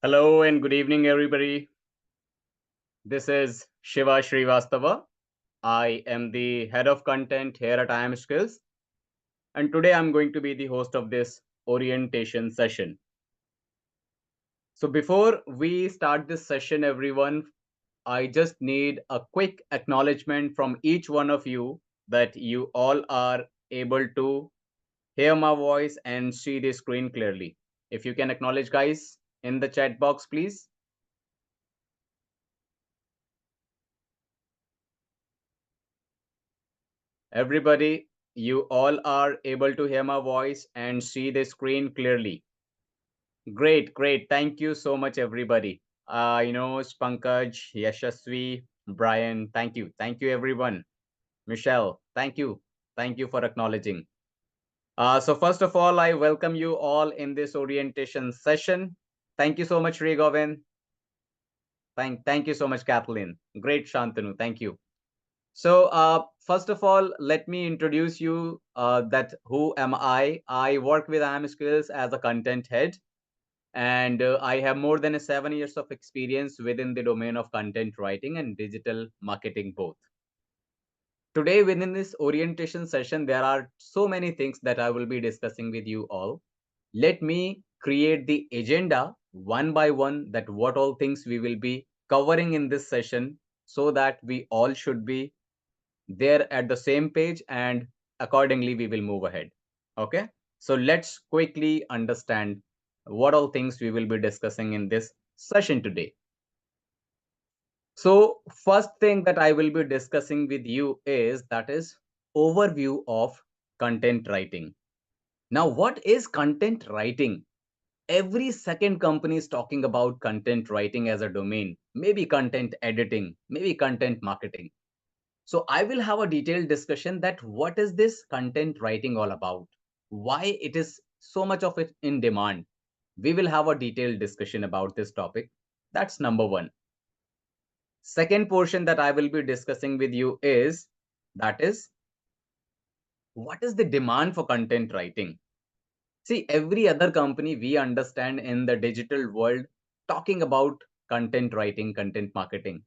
Hello and good evening, everybody. This is Shiva Srivastava. I am the head of content here at IM Skills, and today I'm going to be the host of this orientation session. So, before we start this session, everyone, I just need a quick acknowledgement from each one of you that you all are able to hear my voice and see the screen clearly. If you can acknowledge, guys, in the chat box, please. Everybody, you all are able to hear my voice and see the screen clearly. Great, great. Thank you so much, everybody. Pankaj, Yashasvi, Brian, thank you. Thank you, everyone. Michelle, thank you. Thank you for acknowledging. So first of all, I welcome you all in this orientation session. Thank you so much, Rigovin. Thank you so much, Kathleen. Great, Shantanu. Thank you. So, first of all, let me introduce you that who am I? I work with IM Skills as a content head, and I have more than 7 years of experience within the domain of content writing and digital marketing both. Today, within this orientation session, there are so many things that I will be discussing with you all. Let me create the agenda one by one that what all things we will be covering in this session so that we all should be there at the same page and accordingly we will move ahead. Okay, so let's quickly understand what all things we will be discussing in this session today. So first thing that I will be discussing with you is that is overview of content writing. Now, what is content writing? Every second company is talking about content writing as a domain, maybe content editing, maybe content marketing. So I will have a detailed discussion that what is this content writing all about? Why it is so much of it in demand? We will have a detailed discussion about this topic. That's number one. Second portion that I will be discussing with you is that is what is the demand for content writing? See, every other company we understand in the digital world talking about content writing, content marketing.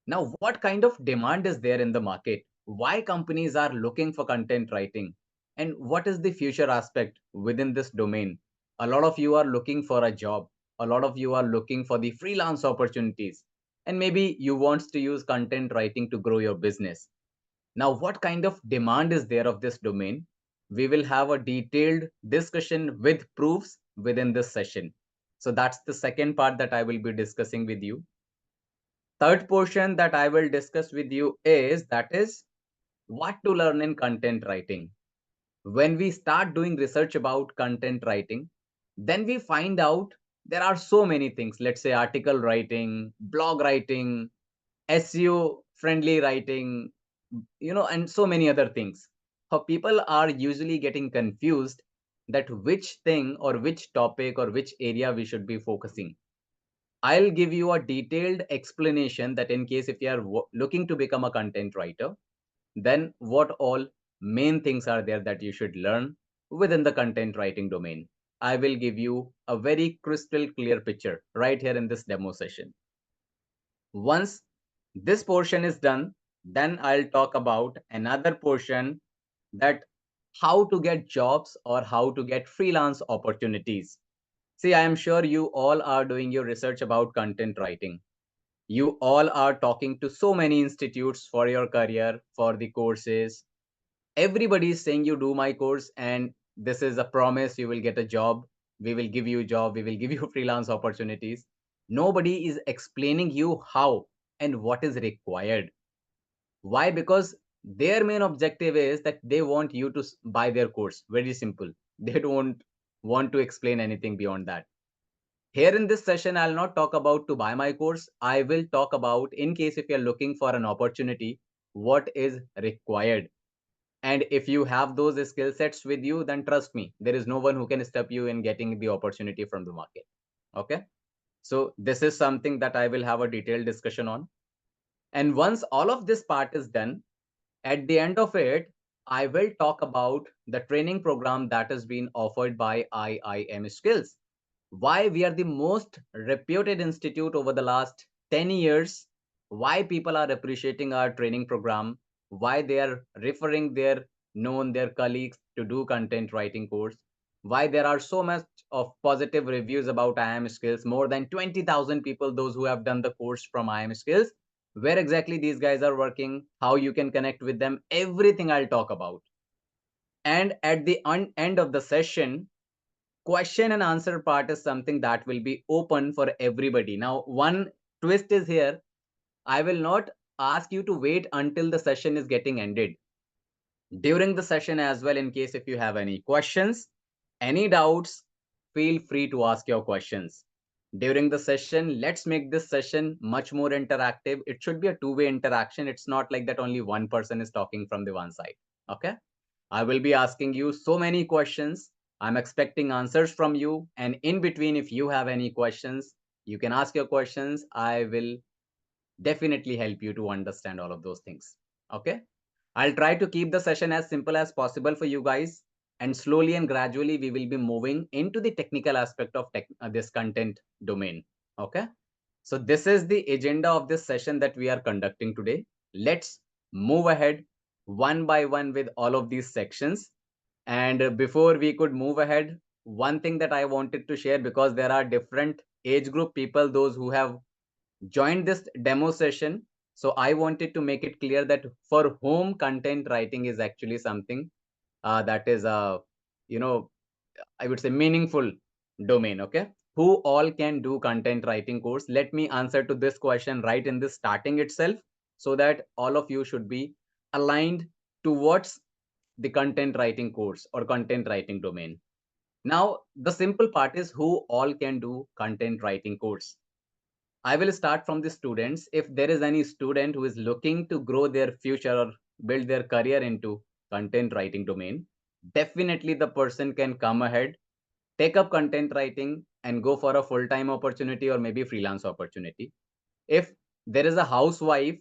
Now, what kind of demand is there in the market? Why companies are looking for content writing? And what is the future aspect within this domain? A lot of you are looking for a job. A lot of you are looking for the freelance opportunities. And maybe you want to use content writing to grow your business. Now, what kind of demand is there of this domain? We will have a detailed discussion with proofs within this session. So that's the second part that I will be discussing with you. Third portion that I will discuss with you is that is what to learn in content writing. When we start doing research about content writing, then we find out there are so many things. Let's say article writing, blog writing, SEO friendly writing, and so many other things. How people are usually getting confused that which thing or which topic or which area we should be focusing. I'll give you a detailed explanation that in case if you are looking to become a content writer, then what all main things are there that you should learn within the content writing domain. I will give you a very crystal clear picture right here in this demo session. Once this portion is done, then I'll talk about another portion that how to get jobs or how to get freelance opportunities. See, I am sure you all are doing your research about content writing. You all are talking to so many institutes for your career, for the courses. Everybody is saying you do my course and this is a promise you will get a job. We will give you a job. We will give you freelance opportunities. Nobody is explaining you how and what is required. Why? Because their main objective is that they want you to buy their course. Very simple. They don't want to explain anything beyond that. Here in this session, I'll not talk about to buy my course. I will talk about in case if you're looking for an opportunity, what is required. And if you have those skill sets with you, then trust me, there is no one who can stop you in getting the opportunity from the market. Okay. So this is something that I will have a detailed discussion on. And once all of this part is done, at the end of it, I will talk about the training program that has been offered by IIM Skills. why we are the most reputed institute over the last 10 years, why people are appreciating our training program, why they are referring their colleagues to do content writing course, why there are so much of positive reviews about IIM Skills, more than 20,000 people, those who have done the course from IIM Skills, where exactly these guys are working, how you can connect with them, everything I'll talk about. And at the end of the session, question and answer part is something that will be open for everybody. Now, one twist is here. I will not ask you to wait until the session is getting ended. During the session as well, in case if you have any questions, any doubts, feel free to ask your questions. During the session, let's make this session much more interactive. It should be a two-way interaction. It's not like that only one person is talking from the one side. Okay? I will be asking you so many questions. I'm expecting answers from you. And in between, if you have any questions, you can ask your questions. I will definitely help you to understand all of those things. Okay? I'll try to keep the session as simple as possible for you guys. And slowly and gradually, we will be moving into the technical aspect of this content domain. Okay? So this is the agenda of this session that we are conducting today. Let's move ahead one by one with all of these sections. And before we could move ahead, one thing that I wanted to share, because there are different age group people, those who have joined this demo session. So I wanted to make it clear that for whom content writing is actually something that is I would say meaningful domain. Okay, who all can do content writing course? Let me answer to this question right in the starting itself, so that all of you should be aligned towards the content writing course or content writing domain. Now, the simple part is who all can do content writing course. I will start from the students. If there is any student who is looking to grow their future or build their career into content writing domain, definitely the person can come ahead, take up content writing and go for a full-time opportunity or maybe freelance opportunity. If there is a housewife,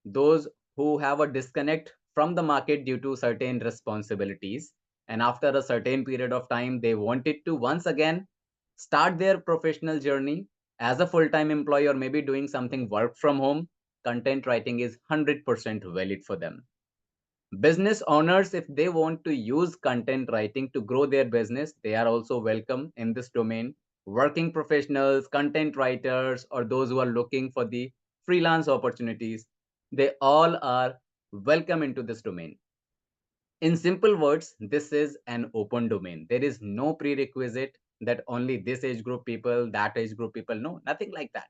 those who have a disconnect from the market due to certain responsibilities, and after a certain period of time, they wanted to once again start their professional journey as a full-time employee or maybe doing something work from home, content writing is 100% valid for them. Business owners, if they want to use content writing to grow their business, they are also welcome in this domain. Working professionals, content writers, or those who are looking for the freelance opportunities, they all are welcome into this domain. In simple words, this is an open domain. There is no prerequisite that only this age group people, that age group people. No, nothing like that.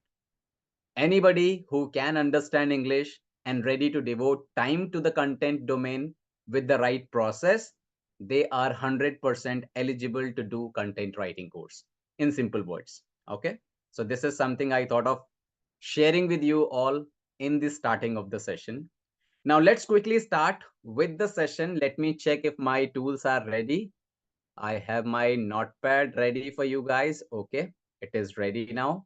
Anybody who can understand English and ready to devote time to the content domain with the right process, they are 100% eligible to do content writing course, in simple words. Okay. So this is something I thought of sharing with you all in the starting of the session. Now let's quickly start with the session. Let me check if my tools are ready. I have my notepad ready for you guys. Okay. It is ready now.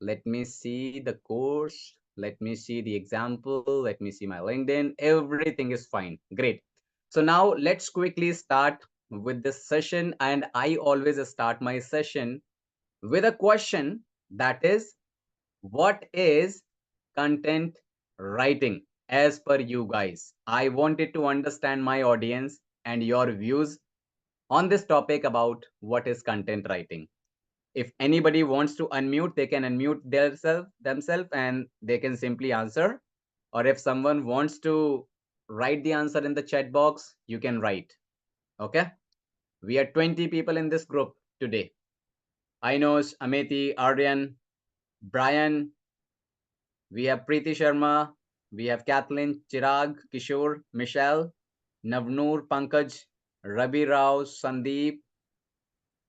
Let me see the course. Let me see the example. Let me see my LinkedIn. Everything is fine. Great. So now let's quickly start with this session. And I always start my session with a question, that is, what is content writing as per you guys? I wanted to understand my audience and your views on this topic about what is content writing. If anybody wants to unmute, they can unmute themselves and they can simply answer. Or if someone wants to write the answer in the chat box, you can write. Okay. We are 20 people in this group today. Ainos, Ameti, Aryan, Brian, we have Preeti Sharma, we have Kathleen, Chirag, Kishore, Michelle, Navnoor, Pankaj, Ravi Rao, Sandeep,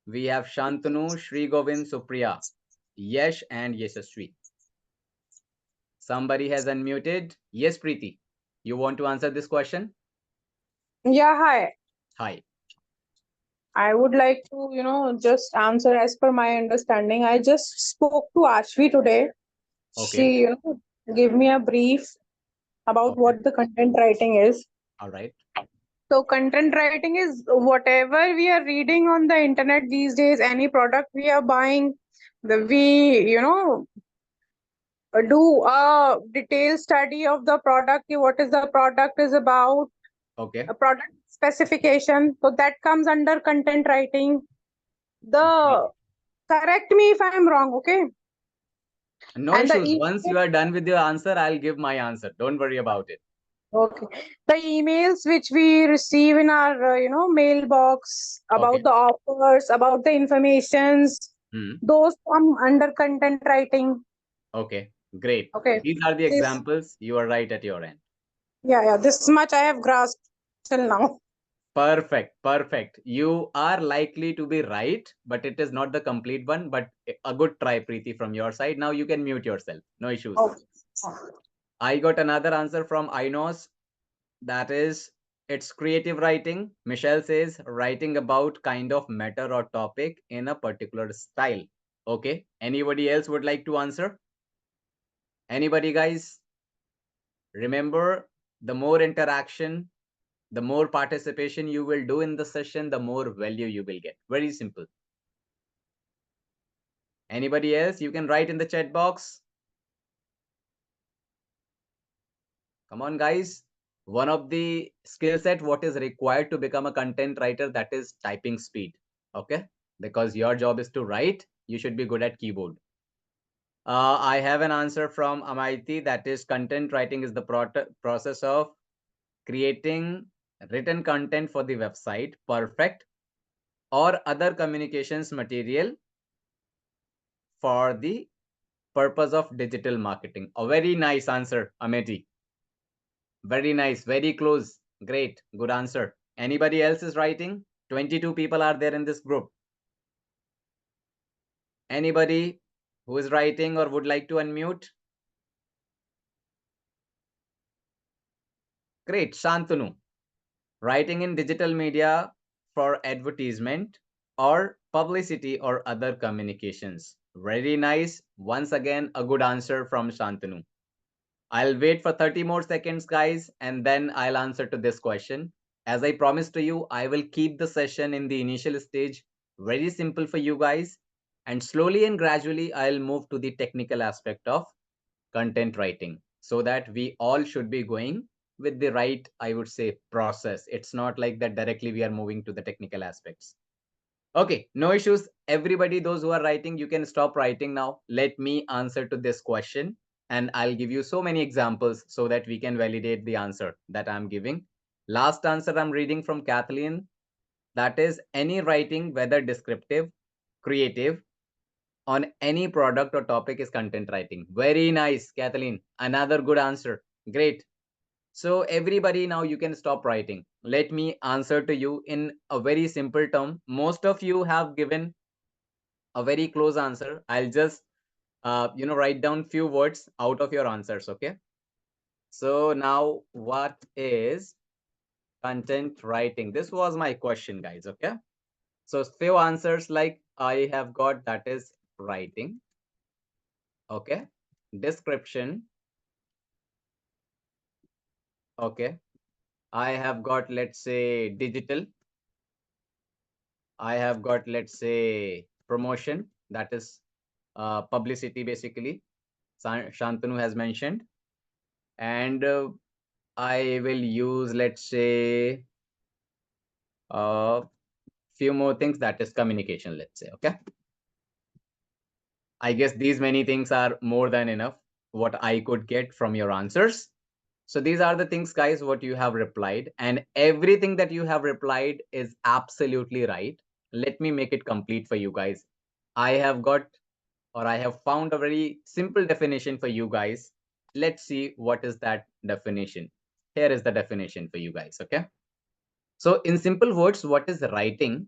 we have Shantanu, Shri Govind, Supriya, Yesh, and Yashaswi. Somebody has unmuted. Yes, Preeti. You want to answer this question? Yeah, hi. Hi. I would like to, just answer as per my understanding. I just spoke to Ashvi today. Okay. She, gave me a brief about Okay. what the content writing is. All right. So content writing is whatever we are reading on the internet these days, any product we are buying, we do a detailed study of the product, what is the product is about, Okay. a product specification. So that comes under content writing. Correct me if I am wrong, okay? No And the issues. Once you are done with your answer, I'll give my answer. Don't worry about it. okay, the emails which we receive in our mailbox Okay. about the offers, about the informations, Hmm. those come under content writing. Okay. Great. Okay, These are the this examples. You are right at your end. yeah, this much I have grasped till now. Perfect. Perfect. You are likely to be right, but it is not the complete one, but a good try, Preeti, from your side. Now you can mute yourself. No issues. Okay. I got another answer from Inos. That is, it's creative writing. Michelle says writing about kind of matter or topic in a particular style. Okay. Anybody else would like to answer? Anybody, guys? Remember, the more interaction, the more participation you will do in the session, the more value you will get. Very simple. Anybody else? You can write in the chat box. Come on, guys. One of the skill set what is required to become a content writer, that is typing speed. Okay, because your job is to write, you should be good at keyboard. I have an answer from Amaiti, that is content writing is the process of creating written content for the website, perfect, or other communications material for the purpose of digital marketing. A very nice answer, Ameti. Very nice, very close. Great, good answer. Anybody else is writing? 22 people are there in this group. Anybody who is writing or would like to unmute? Great, Shantanu. Writing in digital media for advertisement or publicity or other communications. Very nice. Once again, a good answer from Shantanu. I'll wait for 30 more seconds, guys, and then I'll answer to this question. As I promised to you, I will keep the session in the initial stage very simple for you guys. And slowly and gradually, I'll move to the technical aspect of content writing so that we all should be going with the right, I would say, process. It's not like that directly we are moving to the technical aspects. Okay, no issues. Everybody, those who are writing, you can stop writing now. Let me answer to this question and I'll give you so many examples so that we can validate the answer that I'm giving. Last answer I'm reading from Kathleen. That is any writing, whether descriptive, creative, on any product or topic is content writing. Very nice, Kathleen. Another good answer. Great. So everybody now you can stop writing. Let me answer to you in a very simple term. Most of you have given a very close answer. I'll just write down few words out of your answers. Okay. So now what is content writing? This was my question, guys. Okay. So few answers like I have got, that is writing. Okay. Description. Okay. I have got, let's say, digital. I have got, let's say, promotion. That is publicity, basically. Shantanu has mentioned. And I will use, let's say, a few more things. That is communication, let's say. Okay. I guess these many things are more than enough what I could get from your answers. So these are the things, guys, what you have replied. And everything that you have replied is absolutely right. Let me make it complete for you guys. I have got, or I have found a very simple definition for you guys. Let's see what is that definition. Here is the definition for you guys. Okay. So in simple words, what is writing?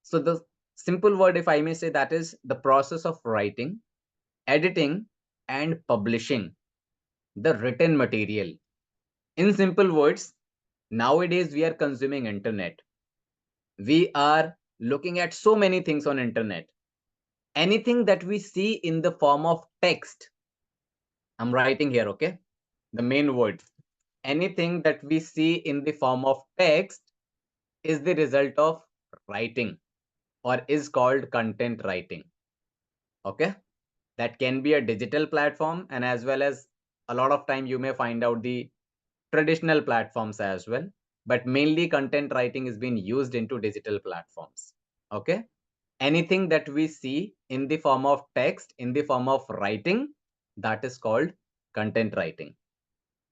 So the simple word, if I may say, that is the process of writing, editing, and publishing the written material. In simple words, nowadays we are consuming internet. We are looking at so many things on internet. Anything that we see in the form of text, I'm writing here, okay? The main word. Anything that we see in the form of text is the result of writing or is called content writing. Okay, that can be a digital platform, and as well as a lot of time you may find out the traditional platforms as well, but mainly content writing is being used into digital platforms. Okay, anything that we see in the form of text, in the form of writing, that is called content writing.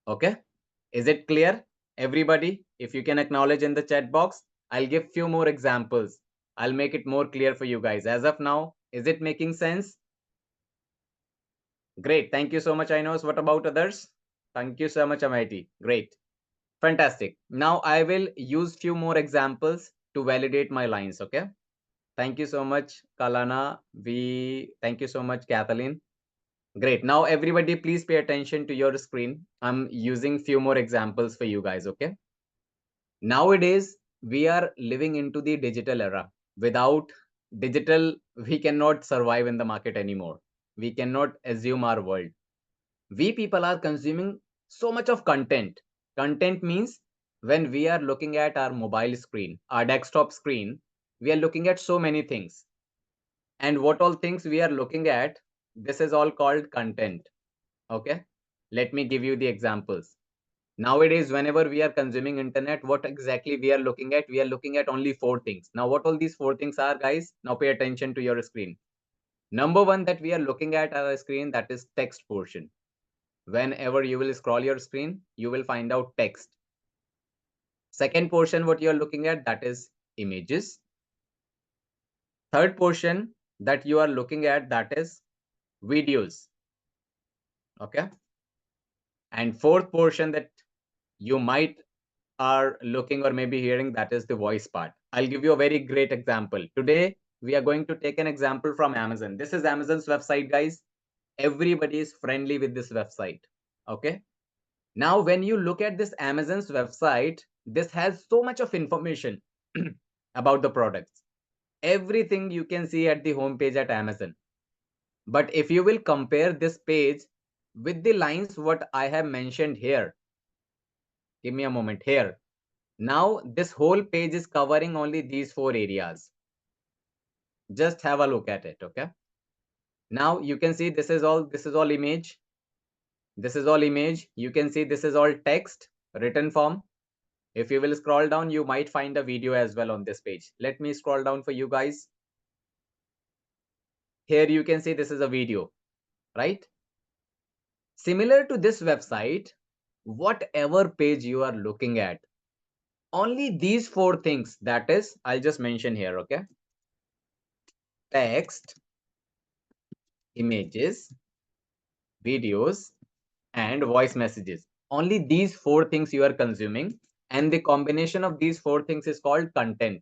Okay, is it clear, everybody? If you can acknowledge in the chat box, I'll give few more examples. I'll make it more clear for you guys. As of now, is it making sense? Great, thank you so much, Inos. What about others? Thank you so much, Amity. Great, fantastic. Now I will use few more examples to validate my lines. Okay, thank you so much, Kalana. Thank you so much, Kathleen. Great. Now everybody please pay attention to your screen. I'm using few more examples for you guys. Okay, nowadays we are living into the digital era. Without digital, we cannot survive in the market anymore. We cannot assume our world. We people are consuming so much of content. Content means when we are looking at our mobile screen, our desktop screen, we are looking at so many things. And what all things we are looking at, this is all called content. Okay, let me give you the examples. Nowadays, whenever we are consuming internet, what exactly we are looking at? We are looking at only four things. Now, what all these four things are, guys? Now pay attention to your screen. Number one that we are looking at our screen, that is text portion. Whenever you will scroll your screen, you will find out text. Second portion, what you are looking at, that is images. Third portion that you are looking at, that is videos. Okay. And fourth portion that you might are looking or maybe hearing, that is the voice part. I'll give you a very great example. Today, we are going to take an example from Amazon. This is Amazon's website, guys. Everybody is friendly with this website. Okay. Now, when you look at this Amazon's website, this has so much of information about the products. Everything you can see at the homepage at Amazon. But if you will compare this page with the lines what I have mentioned here, give me a moment here. Now, this whole page is covering only these four areas. Just have a look at it, okay? Now, you can see this is all image. This is all image. You can see this is all text, written form. If you will scroll down, you might find a video as well on this page. Let me scroll down for you guys. Here you can see this is a video, right? Similar to this website, whatever page you are looking at, only these four things, that is, I'll just mention here, okay? Text, images, videos, and voice messages. Only these four things you are consuming, and the combination of these four things is called content.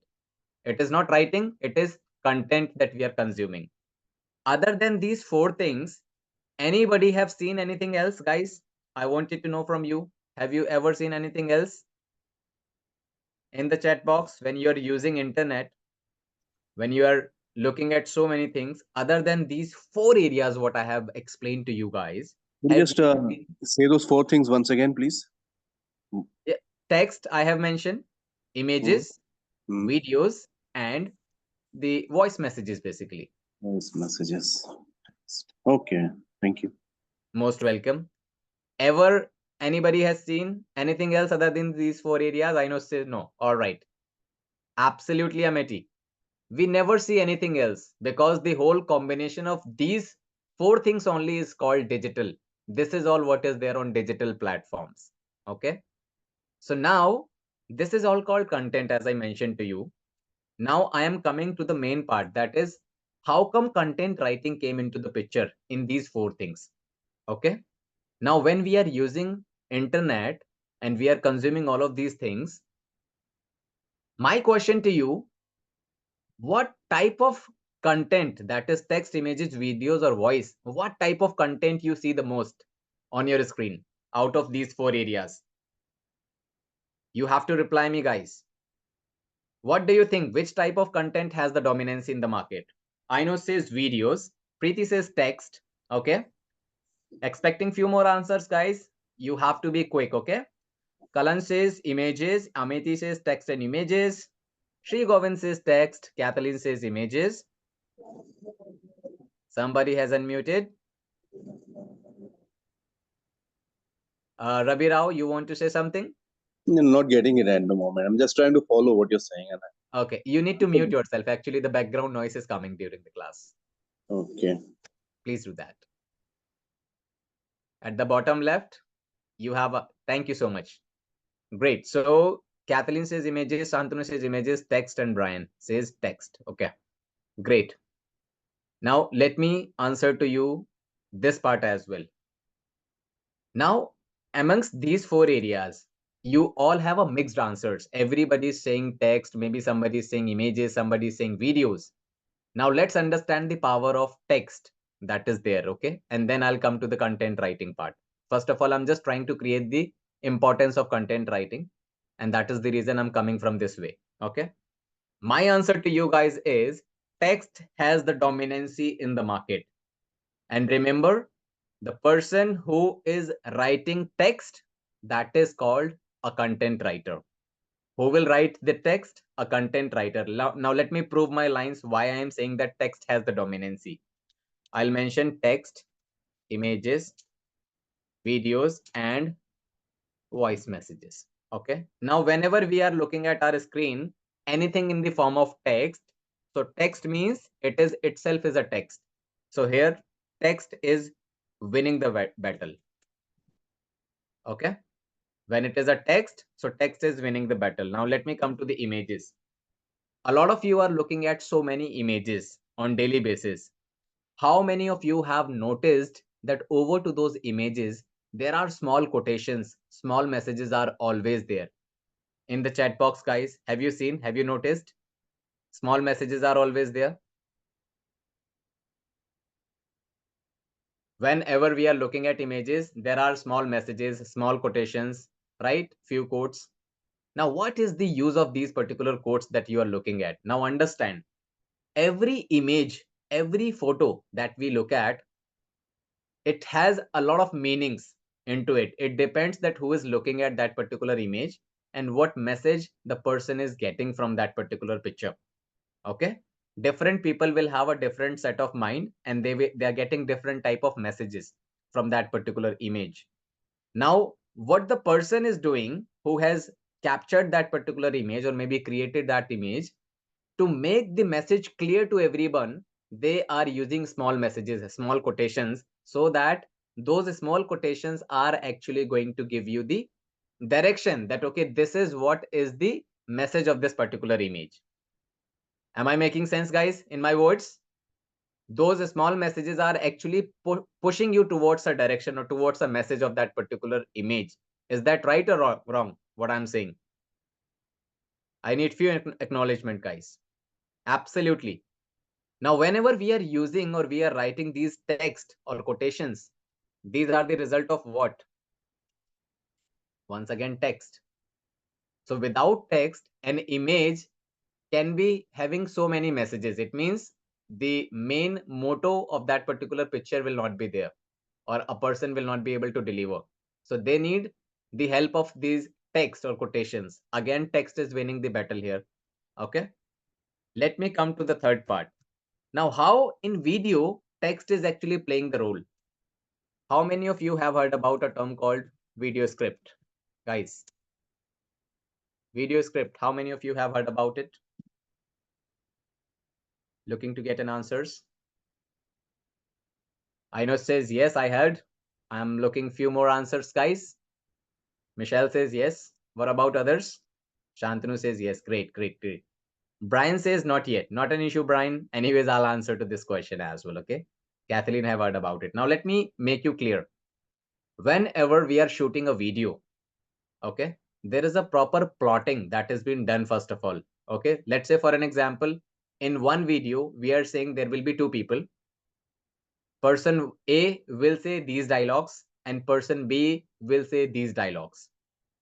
It is not writing, it is content that we are consuming. Other than these four things, anybody have seen anything else, guys? I wanted to know from you. Have you ever seen anything else? In the chat box, when you are using internet, when you are looking at so many things, other than these four areas what I have explained to you guys, Can you have just you seen say those four things once again, please? text I have mentioned, images, Mm. videos, and the voice messages basically. Voice messages. Okay, thank you. Most welcome. Ever anybody has seen anything else other than these four areas? I know, say no. All right. Absolutely, Amity. We never see anything else because the whole combination of these four things only is called digital. This is all what is there on digital platforms. Okay. So now this is all called content, as I mentioned to you. Now I am coming to the main part, that is how come content writing came into the picture in these four things. Okay. Now when we are using internet and we are consuming all of these things, my question to you, what type of content, that is text, images, videos, or voice, what type of content you see the most on your screen out of these four areas? You have to reply me, guys. What do you think? Which type of content has the dominance in the market? Aino says videos. Preeti says text. Okay. Expecting few more answers, guys. You have to be quick, okay? Kalan says images. Amity says text and images. Shri Govind says text. Kathleen says images. Somebody has unmuted. Ravi Rao, you want to say something? I'm not getting it at the moment. I'm just trying to follow what you're saying. Okay, you need to mute yourself. Actually, the background noise is coming during the class. Okay. Please do that. At the bottom left, you have a, thank you so much. Great. So Kathleen says images, Santanu says images, text, and Brian says text. Okay, great. Now let me answer to you this part as well. Now, amongst these four areas, you all have a mixed answers. Everybody is saying text, maybe somebody is saying images, somebody is saying videos. Now let's understand the power of text that is there, okay? And then I'll come to the content writing part. First of all, I'm just trying to create the importance of content writing. And that is the reason I'm coming from this way, okay? My answer to you guys is text has the dominancy in the market. And remember, the person who is writing text, that is called a content writer. Who will write the text? A content writer. Now let me prove my lines why I am saying that text has the dominancy. I'll mention text, images, videos, and voice messages. Okay. Now, whenever we are looking at our screen, anything in the form of text. So text means it is itself is a text. So here text is winning the battle. Okay. When it is a text, so text is winning the battle. Now let me come to the images. A lot of you are looking at so many images on daily basis. How many of you have noticed that over to those images, there are small quotations, small messages are always there. In the chat box, guys, have you seen, have you noticed? Small messages are always there. Whenever we are looking at images, there are small messages, small quotations, right? Few quotes. Now, what is the use of these particular quotes that you are looking at? Now, understand, every image, every photo that we look at, it has a lot of meanings into it. It depends that who is looking at that particular image and what message the person is getting from that particular picture. Okay, different people will have a different set of mind, and they are getting different type of messages from that particular image. Now what the person is doing who has captured that particular image or maybe created that image, to make the message clear to everyone, they are using small messages, small quotations, so that those small quotations are actually going to give you the direction that, okay, this is what is the message of this particular image. Am I making sense, guys, in my words? Those small messages are actually pushing you towards a direction or towards a message of that particular image. Is that right or wrong, what I'm saying? I need few acknowledgement, guys. Absolutely. Now, whenever we are using or we are writing these text or quotations, these are the result of what? Once again, text. So without text, an image can be having so many messages. It means the main motto of that particular picture will not be there, or a person will not be able to deliver. So they need the help of these text or quotations. Again, text is winning the battle here. Okay. Let me come to the third part. Now, how in video text is actually playing the role? How many of you have heard about a term called video script? Guys, video script, how many of you have heard about it? Looking to get an answers? Aino says, yes, I heard. I'm looking few more answers, guys. Michelle says, yes. What about others? Shantanu says, yes. Great, great, great. Brian says, not yet. Not an issue, Brian. Anyways, I'll answer to this question as well, okay? Kathleen have heard about it. Now, let me make you clear. Whenever we are shooting a video, okay, there is a proper plotting that has been done first of all. Okay, let's say for an example, in one video, we are saying there will be two people. Person A will say these dialogues and person B will say these dialogues.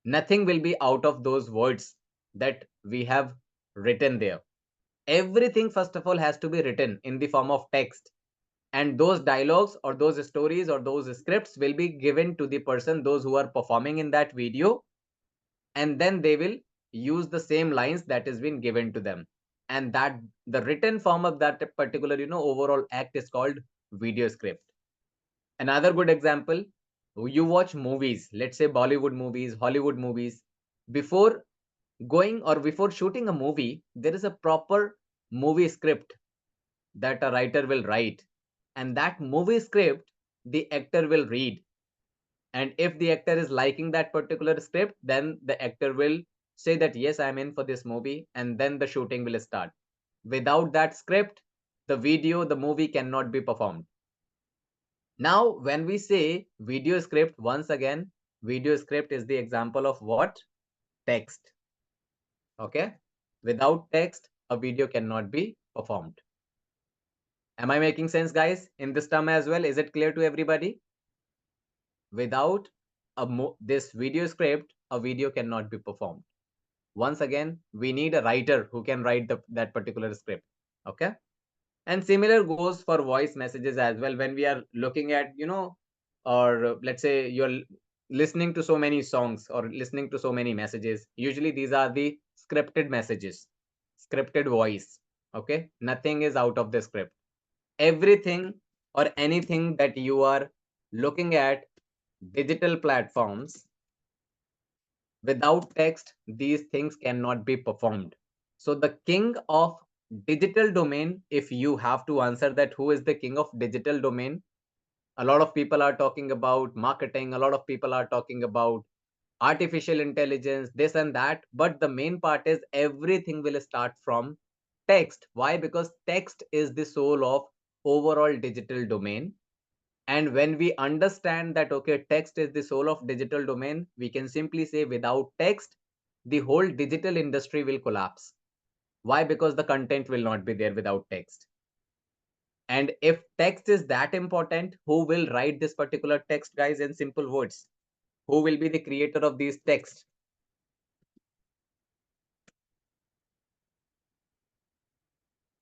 Nothing will be out of those words that we have written there. Everything, first of all, has to be written in the form of text. And those dialogues or those stories or those scripts will be given to the person, those who are performing in that video. And then they will use the same lines that has been given to them, and that the written form of that particular overall act is called video script. Another good example, you watch movies, let's say Bollywood movies, Hollywood movies. Before going or before shooting a movie, there is a proper movie script that a writer will write, and that movie script the actor will read. And if the actor is liking that particular script, then the actor will say that yes, I'm in for this movie, and then the shooting will start. Without that script, the movie cannot be performed. Now when we say video script, once again, video script is the example of what? Text. Okay, without text a video cannot be performed. Am I making sense, guys, in this term as well? Is it clear to everybody? Without this video script, a video cannot be performed. Once again, we need a writer who can write that particular script. Okay, and similar goes for voice messages as well. When we are looking at or let's say you're listening to so many songs or listening to so many messages, usually these are the scripted messages, scripted voice. Okay, nothing is out of the script. Everything or anything that you are looking at digital platforms, without text these things cannot be performed. So the king of digital domain, if you have to answer that who is the king of digital domain, a lot of people are talking about marketing, a lot of people are talking about artificial intelligence, this and that, but the main part is everything will start from text. Why? Because text is the soul of overall digital domain. And when we understand that, okay, text is the soul of digital domain, we can simply say without text, the whole digital industry will collapse. Why? Because the content will not be there without text. And if text is that important, who will write this particular text, guys, in simple words? Who will be the creator of these texts?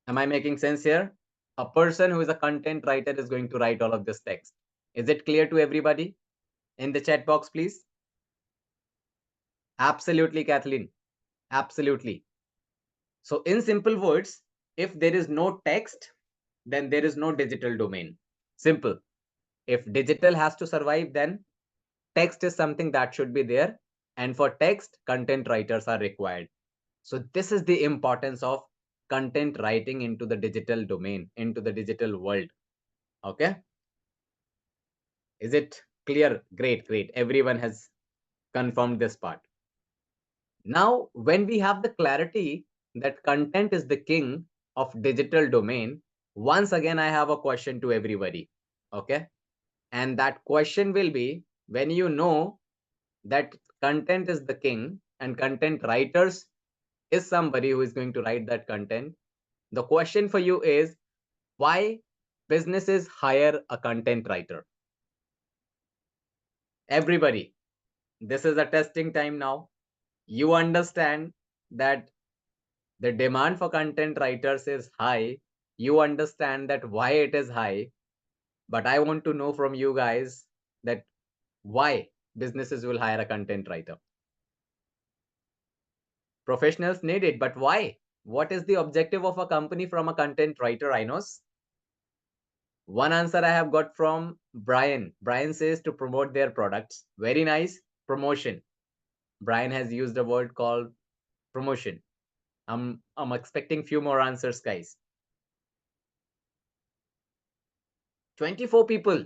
Am I making sense here? A person who is a content writer is going to write all of this text. Is it clear to everybody? In the chat box, please. Absolutely, Kathleen. Absolutely. So in simple words, if there is no text, then there is no digital domain. Simple. If digital has to survive, then text is something that should be there. And for text, content writers are required. So this is the importance of content writing into the digital domain, into the digital world. Okay. Is it clear? Great, great. Everyone has confirmed this part. Now, when we have the clarity that content is the king of digital domain, once again, I have a question to everybody. Okay. And that question will be, when you know that content is the king and content writers is somebody who is going to write that content, the question for you is, why businesses hire a content writer? Everybody, this is a testing time now. You understand that the demand for content writers is high. You understand that why it is high. But I want to know from you guys that why businesses will hire a content writer. Professionals need it, but why? What is the objective of a company from a content writer, Inos? One answer I have got from Brian. Brian says to promote their products. Very nice. Promotion. Brian has used a word called promotion. I'm expecting few more answers, guys. 24 people.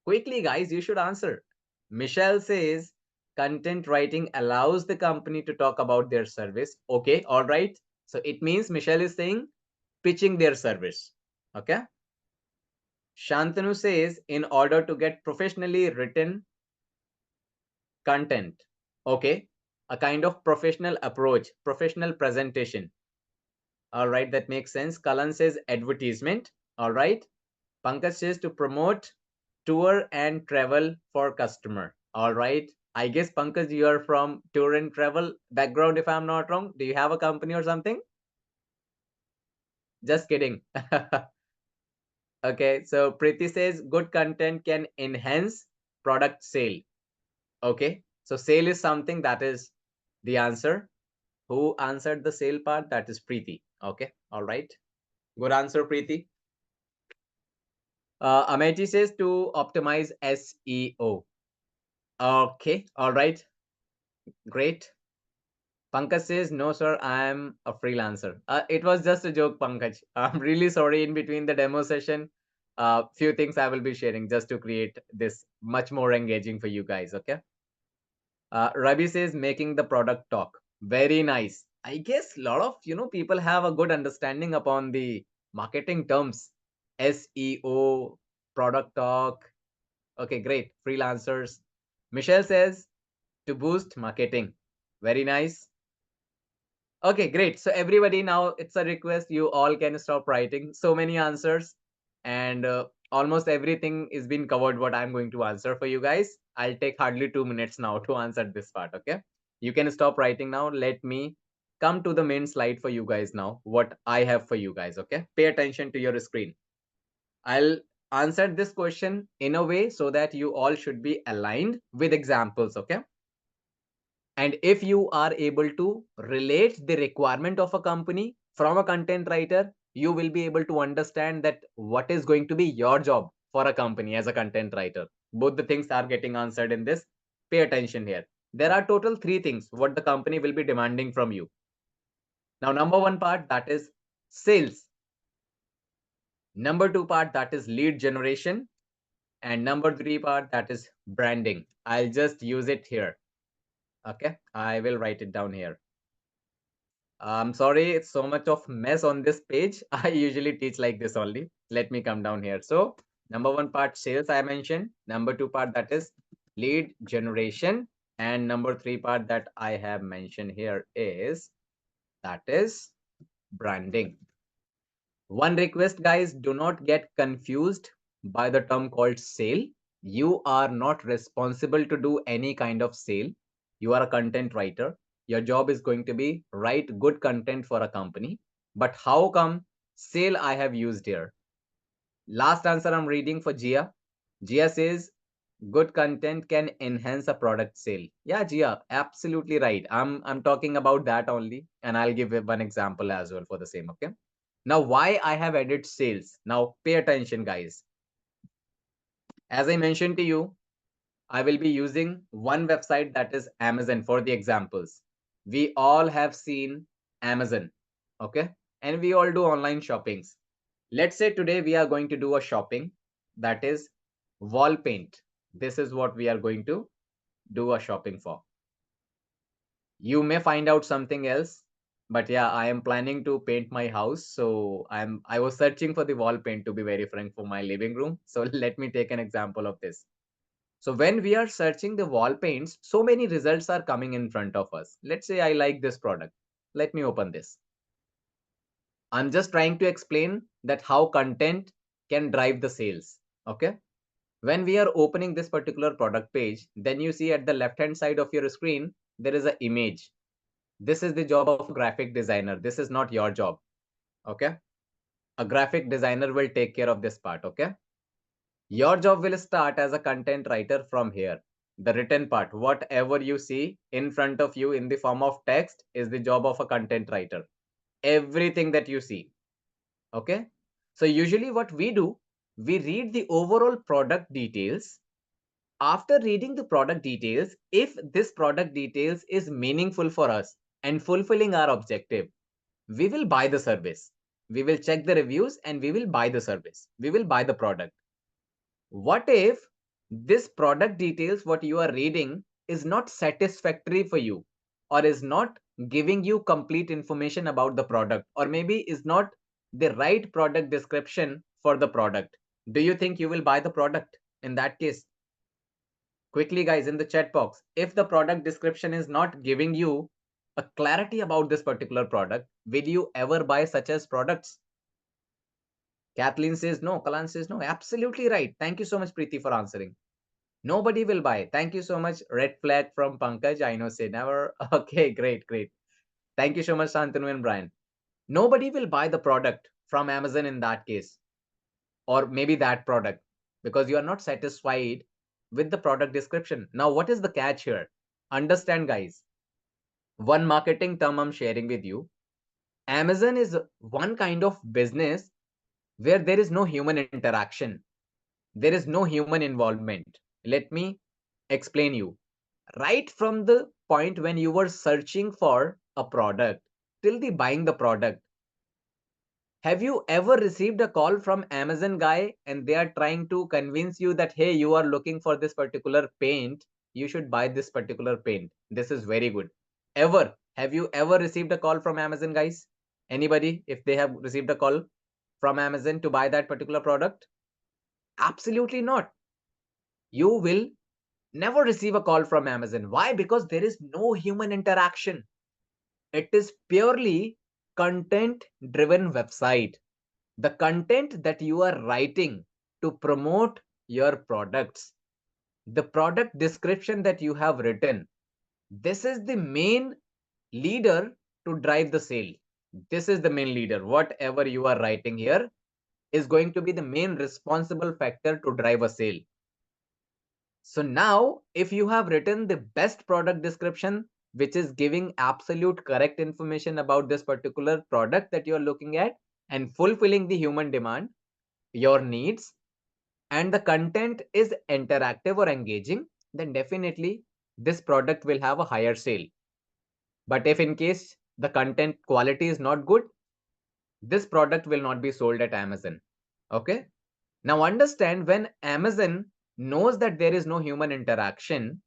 Quickly, guys, you should answer. Michelle says content writing allows the company to talk about their service. Okay, all right. So it means Michelle is saying pitching their service. Okay. Shantanu says in order to get professionally written content. Okay. A kind of professional approach, professional presentation. All right, that makes sense. Kalan says advertisement. All right. Pankaj says to promote tour and travel for customer. All right. I guess Pankaj, you are from tour and travel background, if I'm not wrong. Do you have a company or something? Just kidding. Okay. So Preeti says good content can enhance product sale. Okay. So sale is something that is the answer. Who answered the sale part? That is Preeti. Okay, all right. Good answer, Preeti. Amechi says to optimize SEO. Okay, all right, great. Pankaj says, no, sir, I'm a freelancer. It was just a joke, Pankaj. I'm really sorry. In between the demo session, few things I will be sharing just to create this much more engaging for you guys. Okay. Ravi says, making the product talk. Very nice. I guess a lot of people have a good understanding upon the marketing terms, SEO, product talk. Okay, great. Freelancers. Michelle says to boost marketing. Very nice. Okay, great. So everybody, now it's a request. You all can stop writing so many answers, and almost everything is been covered. What I'm going to answer for you guys. I'll take hardly 2 minutes now to answer this part. Okay, you can stop writing now. Let me come to the main slide for you guys now. What I have for you guys. Okay, pay attention to your screen. I'll answer this question in a way so that you all should be aligned with examples. Okay. And if you are able to relate the requirement of a company from a content writer, you will be able to understand that what is going to be your job for a company as a content writer. Both the things are getting answered in this. Pay attention here. There are total three things what the company will be demanding from you. Now, number one part, that is sales. Number two part, that is lead generation. And number three part, that is branding. I'll just use it here. Okay, I will write it down here. I'm sorry, it's so much of mess on this page. I usually teach like this only. Let me come down here. So, number one part, sales, I mentioned. Number two part, that is lead generation. And number three part that I have mentioned here is, that is branding. One request, guys, do not get confused by the term called sale. You are not responsible to do any kind of sale. You are a content writer. Your job is going to be write good content for a company. But how come sale I have used here? Last answer I'm reading for Gia. Gia says good content can enhance a product sale. Yeah, Gia, absolutely right. I'm talking about that only, and I'll give one example as well for the same. Okay. Now, why I have added sales? Now, pay attention, guys. As I mentioned to you, I will be using one website, that is Amazon, for the examples. We all have seen Amazon, okay? And we all do online shoppings. Let's say today we are going to do a shopping, that is wall paint. This is what we are going to do a shopping for. You may find out something else, but yeah, I am planning to paint my house. So I was searching for the wall paint, to be very frank, for my living room. So let me take an example of this. So when we are searching the wall paints, so many results are coming in front of us. Let's say I like this product. Let me open this. I'm just trying to explain that how content can drive the sales. Okay. When we are opening this particular product page, then you see at the left hand side of your screen, there is an image. This is the job of a graphic designer. This is not your job. Okay. A graphic designer will take care of this part. Okay. Your job will start as a content writer from here. The written part, whatever you see in front of you in the form of text, is the job of a content writer. Everything that you see. Okay. So usually what we do, we read the overall product details. After reading the product details, if this product details is meaningful for us and fulfilling our objective, we will buy the service. We will check the reviews and we will buy the service. We will buy the product. What if this product details, what you are reading, is not satisfactory for you, or is not giving you complete information about the product, or maybe is not the right product description for the product? Do you think you will buy the product in that case? Quickly, guys, in the chat box, if the product description is not giving you a clarity about this particular product, will you ever buy such as products? Kathleen says no. Kalan says no. Absolutely right. Thank you so much, Preeti, for answering. Nobody will buy. Thank you so much. Red flag from Pankaj. I know, say never. Okay, great, great. Thank you so much, Santanu and Brian. Nobody will buy the product from Amazon in that case, or maybe that product, because you are not satisfied with the product description. Now, what is the catch here? Understand, guys. One marketing term I'm sharing with you. Amazon is one kind of business where there is no human interaction. There is no human involvement. Let me explain you. Right from the point when you were searching for a product till the buying the product, have you ever received a call from Amazon guy and they are trying to convince you that, hey, you are looking for this particular paint, you should buy this particular paint, this is very good? Ever? Have you ever received a call from Amazon guys? Anybody, if they have received a call from Amazon to buy that particular product? Absolutely not. You will never receive a call from Amazon. Why? Because there is no human interaction. It is purely content driven website. The content that you are writing to promote your products, the product description that you have written, this is the main leader to drive the sale. This is the main leader. Whatever you are writing here is going to be the main responsible factor to drive a sale. So now, if you have written the best product description, which is giving absolute correct information about this particular product that you're looking at and fulfilling the human demand, your needs, and the content is interactive or engaging, then definitely this product will have a higher sale. But if in case the content quality is not good, this product will not be sold at Amazon. Okay. Now understand, when Amazon knows that there is no human interaction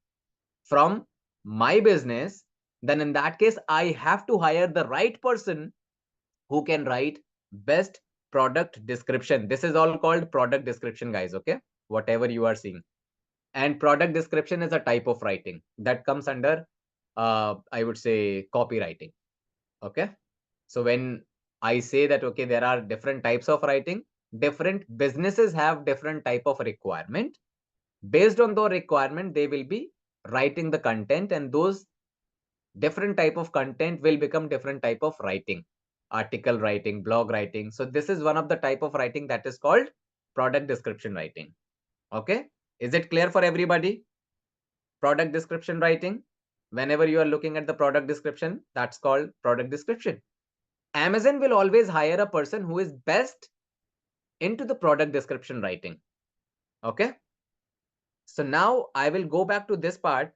from my business, then in that case, I have to hire the right person who can write best product description. This is all called product description, guys. Okay. Whatever you are seeing. And product description is a type of writing that comes under, I would say, copywriting. Okay. So when I say that, okay, there are different types of writing, different businesses have different type of requirement. Based on the requirement, they will be writing the content, and those different type of content will become different type of writing, article writing, blog writing. So this is one of the type of writing that is called product description writing. Okay. Is it clear for everybody? Product description writing, whenever you are looking at the product description, that's called product description. Amazon will always hire a person who is best into the product description writing. Okay. So now I will go back to this part,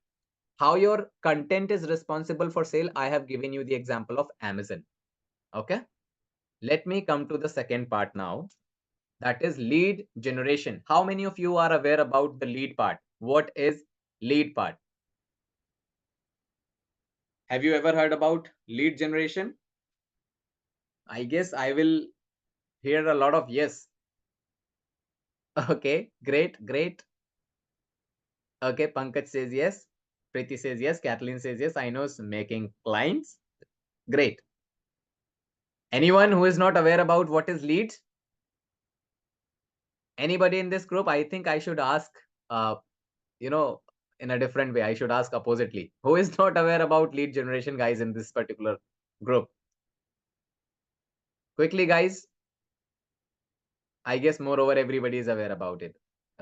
how your content is responsible for sale. I have given you the example of Amazon. Okay. Let me come to the second part now. That is lead generation. How many of you are aware about the lead part? What is lead part? Have you ever heard about lead generation? I guess I will hear a lot of yes. Okay, great, great. Okay, Pankaj says yes. Preeti says yes. Kathleen says yes. I know making clients. Great. Anyone who is not aware about what is leads? Anybody in this group? I think I should ask, you know, in a different way. I should ask oppositely. Who is not aware about lead generation, guys, in this particular group? Quickly, guys. I guess moreover, everybody is aware about it.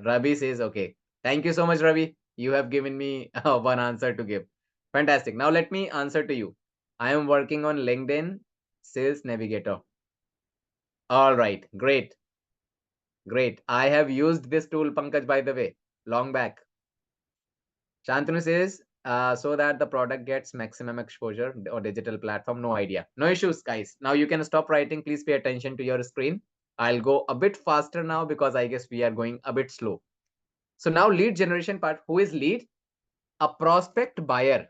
Ravi says, okay. Thank you so much, Ravi. You have given me one answer to give. Fantastic. Now let me answer to you. I am working on LinkedIn Sales Navigator. All right. Great. Great. I have used this tool, Pankaj, by the way, long back. Shantanu says, so that the product gets maximum exposure or digital platform. No idea. No issues, guys. Now you can stop writing. Please pay attention to your screen. I'll go a bit faster now because I guess we are going a bit slow. So now lead generation part. Who is lead? A prospect buyer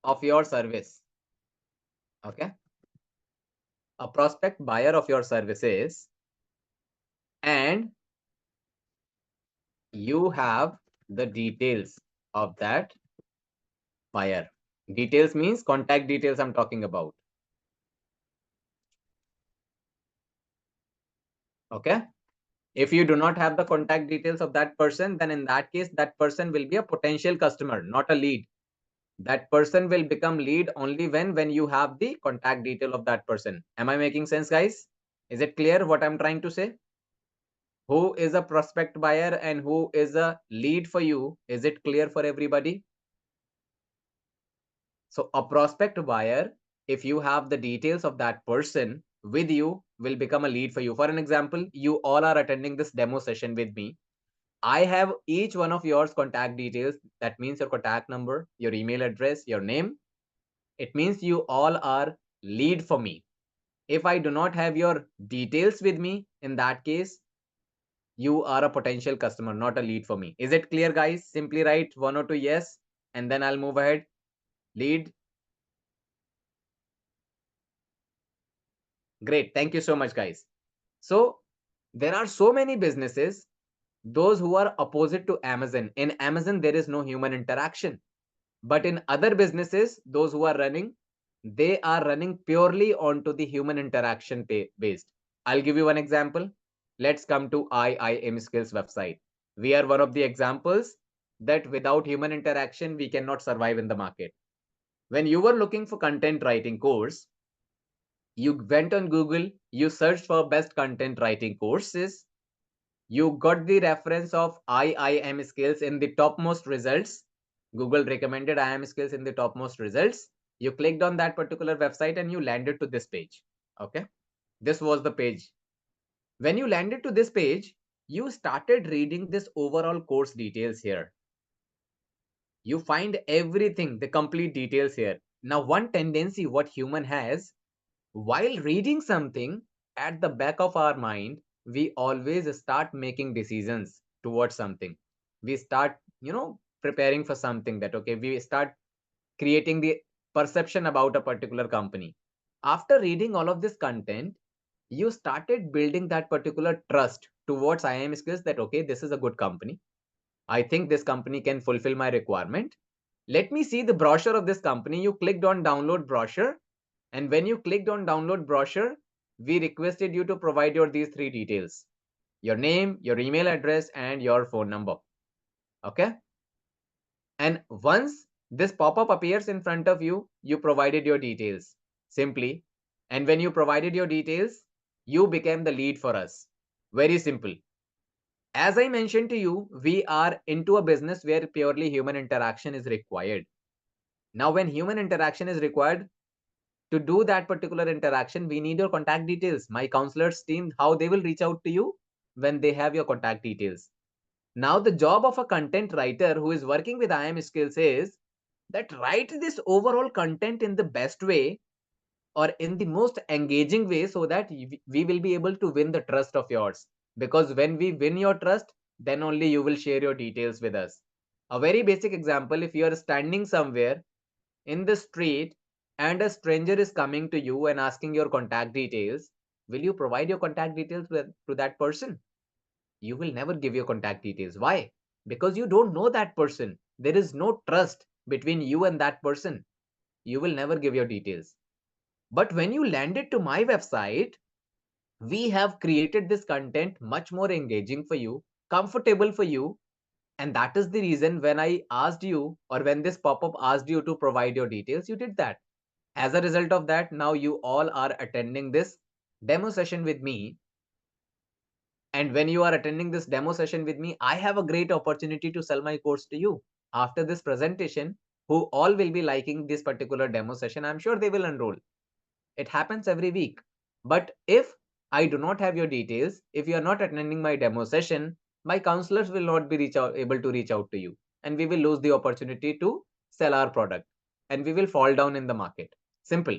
of your service. Okay. A prospect buyer of your services, and you have the details of that buyer. Details means contact details I'm talking about. Okay. If you do not have the contact details of that person, then in that case, that person will be a potential customer, not a lead. That person will become lead only when you have the contact detail of that person. Am I making sense, guys? Is it clear what I'm trying to say? Who is a prospect buyer and who is a lead for you? Is it clear for everybody? So a prospect buyer, if you have the details of that person with you, will become a lead for you. For an example, you all are attending this demo session with me. I have each one of yours contact details. That means your contact number, your email address, your name. It means you all are lead for me. If I do not have your details with me, in that case, you are a potential customer, not a lead for me. Is it clear, guys? Simply write one or two yes, and then I'll move ahead. Lead. Great. Thank you so much, guys. So there are so many businesses, those who are opposite to Amazon. In Amazon, there is no human interaction. But in other businesses, those who are running, they are running purely onto the human interaction based. I'll give you one example. Let's come to IIM Skills website. We are one of the examples that without human interaction, we cannot survive in the market. When you were looking for content writing course, you went on Google, you searched for best content writing courses, you got the reference of IIM skills in the topmost results. Google recommended IIM skills in the topmost results. You clicked on that particular website and you landed to this page. Okay. This was the page. When you landed to this page, you started reading this overall course details here. You find everything, the complete details here. Now, one tendency what human has, while reading something, at the back of our mind, we always start making decisions towards something. We start, preparing for something, that okay, we start creating the perception about a particular company. After reading all of this content, you started building that particular trust towards IIM skills, that okay, this is a good company. I think this company can fulfill my requirement. Let me see the brochure of this company. You clicked on download brochure, and when you clicked on download brochure, we requested you to provide these three details: your name, your email address, and your phone number. Okay. And once this pop-up appears in front of you, you provided your details simply. And when you provided your details, you became the lead for us. Very simple. As I mentioned to you, we are into a business where purely human interaction is required. Now, when human interaction is required, to do that particular interaction, we need your contact details. My counselors team, how they will reach out to you when they have your contact details. Now, the job of a content writer who is working with IIM skills is that write this overall content in the best way or in the most engaging way, so that we will be able to win the trust of yours. Because when we win your trust, then only you will share your details with us. A very basic example: if you are standing somewhere in the street and a stranger is coming to you and asking your contact details, will you provide your contact details to that person? You will never give your contact details. Why? Because you don't know that person. There is no trust between you and that person. You will never give your details. But when you landed to my website, we have created this content much more engaging for you, comfortable for you. And that is the reason when I asked you, or when this pop-up asked you to provide your details, you did that. As a result of that, now you all are attending this demo session with me. And when you are attending this demo session with me, I have a great opportunity to sell my course to you. After this presentation, who all will be liking this particular demo session, I'm sure they will enroll. It happens every week. But if I do not have your details, if you are not attending my demo session, my counselors will not be able to reach out to you. And we will lose the opportunity to sell our product. And we will fall down in the market. Simple.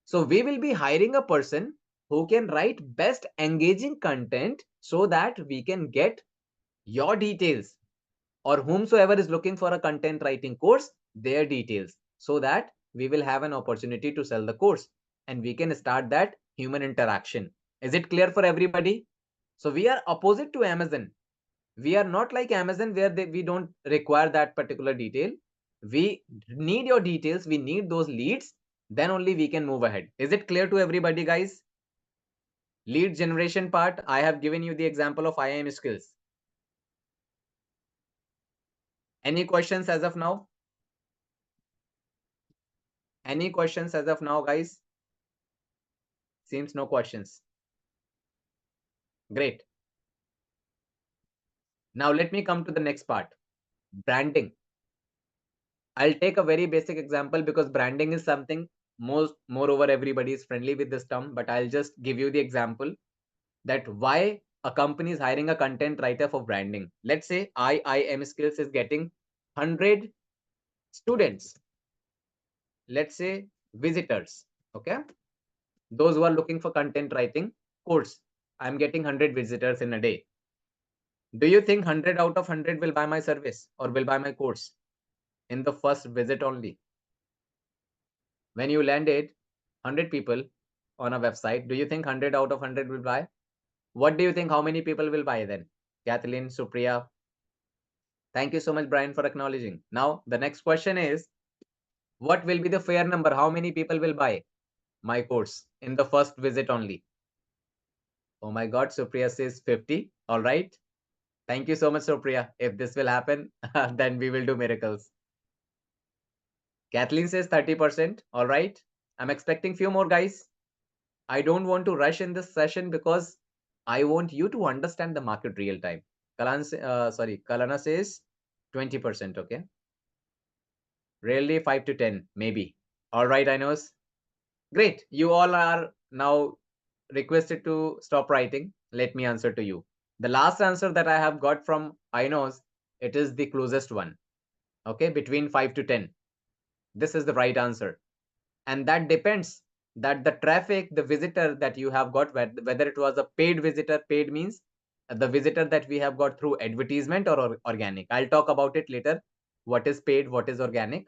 So we will be hiring a person who can write best engaging content, so that we can get your details, or whomsoever is looking for a content writing course, their details, so that we will have an opportunity to sell the course and we can start that human interaction. Is it clear for everybody? So we are opposite to Amazon. We are not like Amazon where we don't require that particular detail. We need your details. We need those leads. Then only we can move ahead. Is it clear to everybody, guys? Lead generation part, I have given you the example of IIM skills. Any questions as of now? Any questions as of now, guys? Seems no questions. Great. Now let me come to the next part, branding. I'll take a very basic example because branding is something moreover everybody is friendly with this term, but I'll just give you the example that why a company is hiring a content writer for branding. Let's say IIM Skills is getting 100 students, let's say visitors, okay? Those who are looking for content writing course, I'm getting 100 visitors in a day. Do you think 100 out of 100 will buy my service or will buy my course in the first visit only? When you landed 100 people on a website, do you think 100 out of 100 will buy? What do you think? How many people will buy then? Kathleen, Supriya. Thank you so much, Brian, for acknowledging. Now, the next question is, what will be the fair number? How many people will buy my course in the first visit only? Oh my God, Supriya says 50. All right. Thank you so much, Supriya. If this will happen, then we will do miracles. Kathleen says 30%. All right. I'm expecting few more guys. I don't want to rush in this session because I want you to understand the market real time. Kalana says 20%. Okay. Rarely 5 to 10, maybe. All right, Inos. Great. You all are now requested to stop writing. Let me answer to you. The last answer that I have got from Inos, it is the closest one. Okay, between 5 to 10. This is the right answer. And that depends that the traffic, the visitor that you have got, whether it was a paid visitor, paid means the visitor that we have got through advertisement or organic. I'll talk about it later. What is paid, what is organic.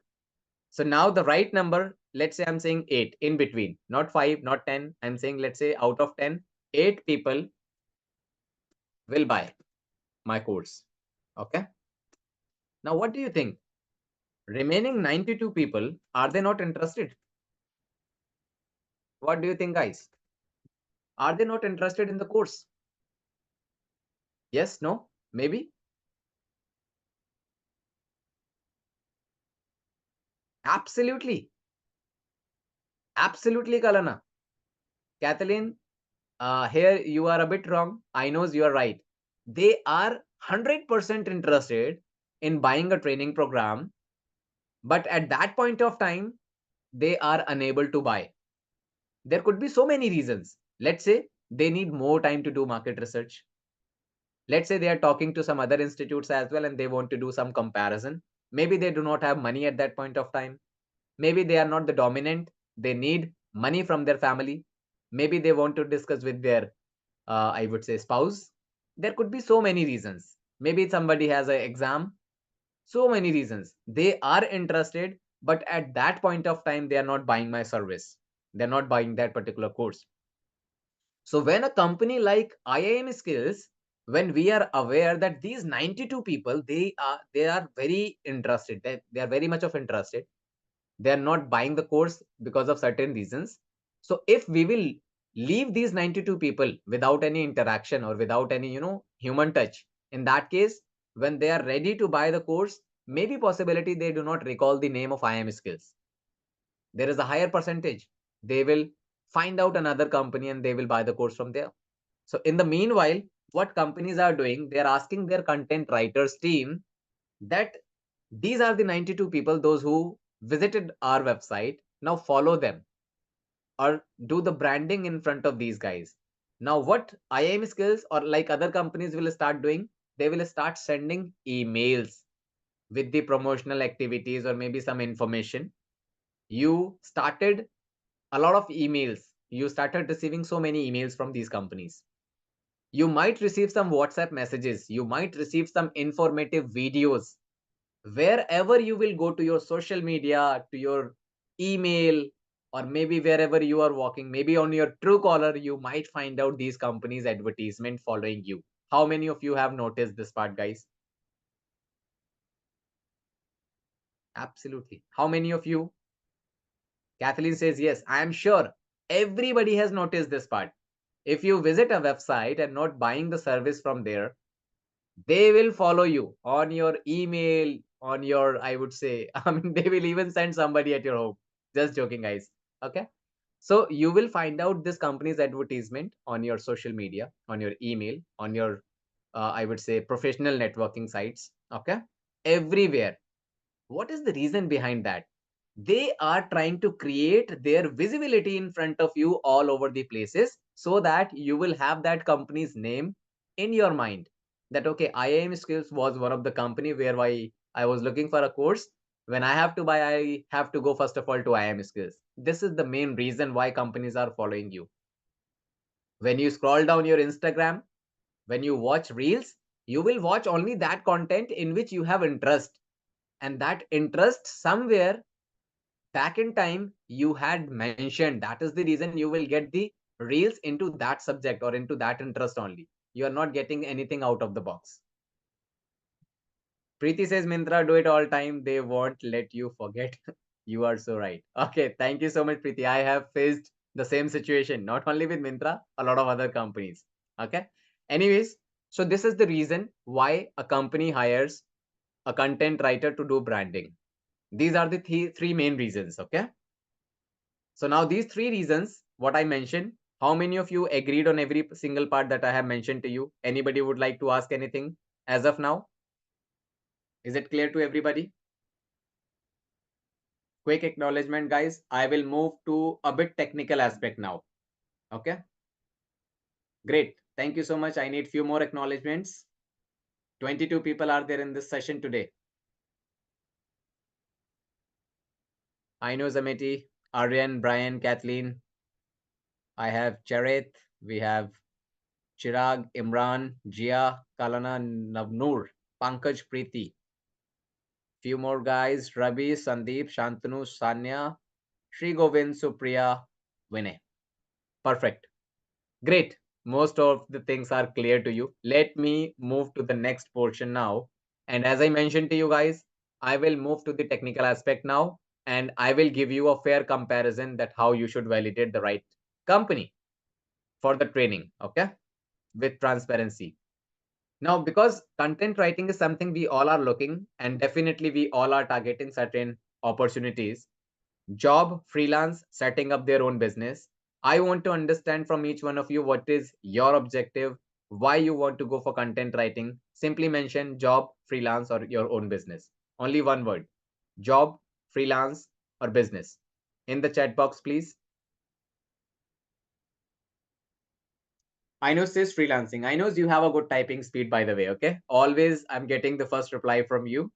So now the right number, let's say I'm saying 8 in between, not 5, not 10. I'm saying, let's say out of 10, 8 people will buy my course. Okay. Now, what do you think? Remaining 92 people, are they not interested? What do you think, guys? Are they not interested in the course? Yes, no, maybe? Absolutely. Absolutely, Kalana. Kathleen, here you are a bit wrong. I know you are right. They are 100% interested in buying a training program, but at that point of time, they are unable to buy. There could be so many reasons. Let's say they need more time to do market research. Let's say they are talking to some other institutes as well and they want to do some comparison. Maybe they do not have money at that point of time. Maybe they are not the dominant. They need money from their family. Maybe they want to discuss with their, I would say, spouse. There could be so many reasons. Maybe somebody has an exam. So many reasons. They are interested, but at that point of time, they are not buying my service. They're not buying that particular course. So when a company like IIM Skills, when we are aware that these 92 people, they are very interested. They are very much of interested. They are not buying the course because of certain reasons. So if we will leave these 92 people without any interaction or without any human touch, in that case, when they are ready to buy the course, maybe possibility they do not recall the name of IIM Skills. There is a higher percentage. They will find out another company and they will buy the course from there. So in the meanwhile, what companies are doing, they are asking their content writers team that these are the 92 people, those who visited our website. Now follow them or do the branding in front of these guys. Now what IIM Skills or like other companies will start doing, they will start sending emails with the promotional activities or maybe some information. You started a lot of emails. You started receiving so many emails from these companies. You might receive some WhatsApp messages. You might receive some informative videos. Wherever you will go to your social media, to your email, or maybe wherever you are walking, maybe on your Truecaller, you might find out these companies' advertisement following you. How many of you have noticed this part, guys? Absolutely. How many of you? Kathleen says, yes, I am sure everybody has noticed this part. If you visit a website and not buying the service from there, they will follow you on your email, on your, I would say, I mean, they will even send somebody at your home. Just joking, guys. Okay. So you will find out this company's advertisement on your social media, on your email, on your I would say professional networking sites. Okay, everywhere. What is the reason behind that? They are trying to create their visibility in front of you all over the places, so that you will have that company's name in your mind, that okay, IIM Skills was one of the company where I was looking for a course. When I have to buy, I have to go first of all to IIM Skills. This is the main reason why companies are following you. When you scroll down your Instagram, when you watch reels, you will watch only that content in which you have interest, and that interest somewhere back in time you had mentioned. That is the reason you will get the reels into that subject or into that interest only. You are not getting anything out of the box. Preeti says, Mintra, do it all time. They won't let you forget. You are so right. Okay, thank you so much, Preeti. I have faced the same situation, not only with Mintra, a lot of other companies. Okay. Anyways, so this is the reason why a company hires a content writer to do branding. These are the three main reasons. Okay. So now these three reasons, what I mentioned, how many of you agreed on every single part that I have mentioned to you? Anybody would like to ask anything as of now? Is it clear to everybody? Quick acknowledgement, guys. I will move to a bit technical aspect now. Okay. Great. Thank you so much. I need few more acknowledgements. 22 people are there in this session today. I know Zameti, Aryan, Brian, Kathleen. I have Charith. We have Chirag, Imran, Jia, Kalana, Navnoor, Pankaj, Preeti. Few more guys, Ravi, Sandeep, Shantanu, Sanya, Sri Govind, Supriya, Vinay. Perfect. Great. Most of the things are clear to you. Let me move to the next portion now. And as I mentioned to you guys, I will move to the technical aspect now, and I will give you a fair comparison that how you should validate the right company for the training, okay, with transparency. Now, because content writing is something we all are looking, and definitely we all are targeting certain opportunities, job, freelance, setting up their own business. I want to understand from each one of you what is your objective, why you want to go for content writing. Simply mention job, freelance, or your own business. Only one word: job, freelance, or business. In the chat box, please. I know says freelancing. I know you have a good typing speed, by the way. Okay. Always I'm getting the first reply from you.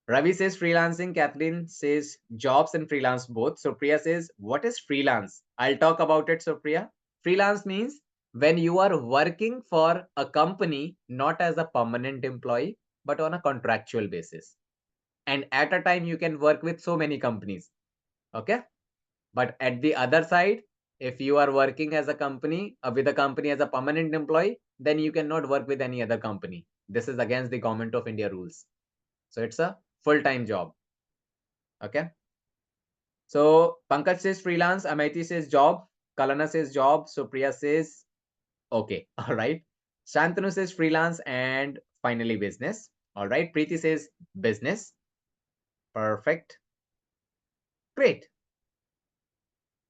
Ravi says freelancing. Kathleen says jobs and freelance both. So Priya says, what is freelance? I'll talk about it. So Priya, freelance means when you are working for a company, not as a permanent employee, but on a contractual basis. And at a time, you can work with so many companies. Okay. But at the other side, if you are working as a company with a company as a permanent employee, then you cannot work with any other company. This is against the Government of India rules. So it's a full-time job. Okay. So Pankaj says freelance, Amity says job, Kalana says job, Supriya says okay. All right. Shantanu says freelance, and finally business. All right. Preeti says business. Perfect. Great.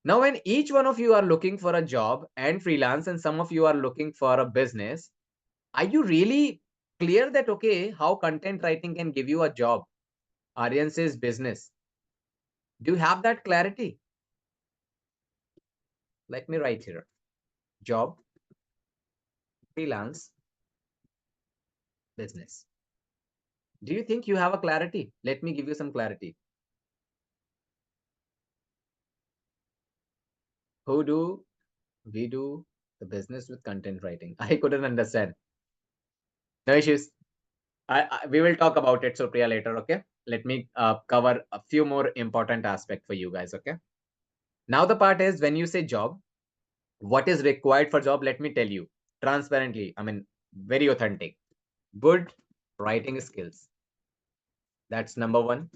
Now, when each one of you are looking for a job and freelance, and some of you are looking for a business, are you really clear that, okay, how content writing can give you a job? Aryan says business. Do you have that clarity? Let me write here. Job, freelance, business. Do you think you have a clarity? Let me give you some clarity. Who do we do the business with content writing? I couldn't understand. No issues. We will talk about it, Supriya, later. Okay. Let me cover a few more important aspects for you guys. Okay. Now the part is when you say job, what is required for job? Let me tell you transparently. I mean, very authentic. Good writing skills. That's number one.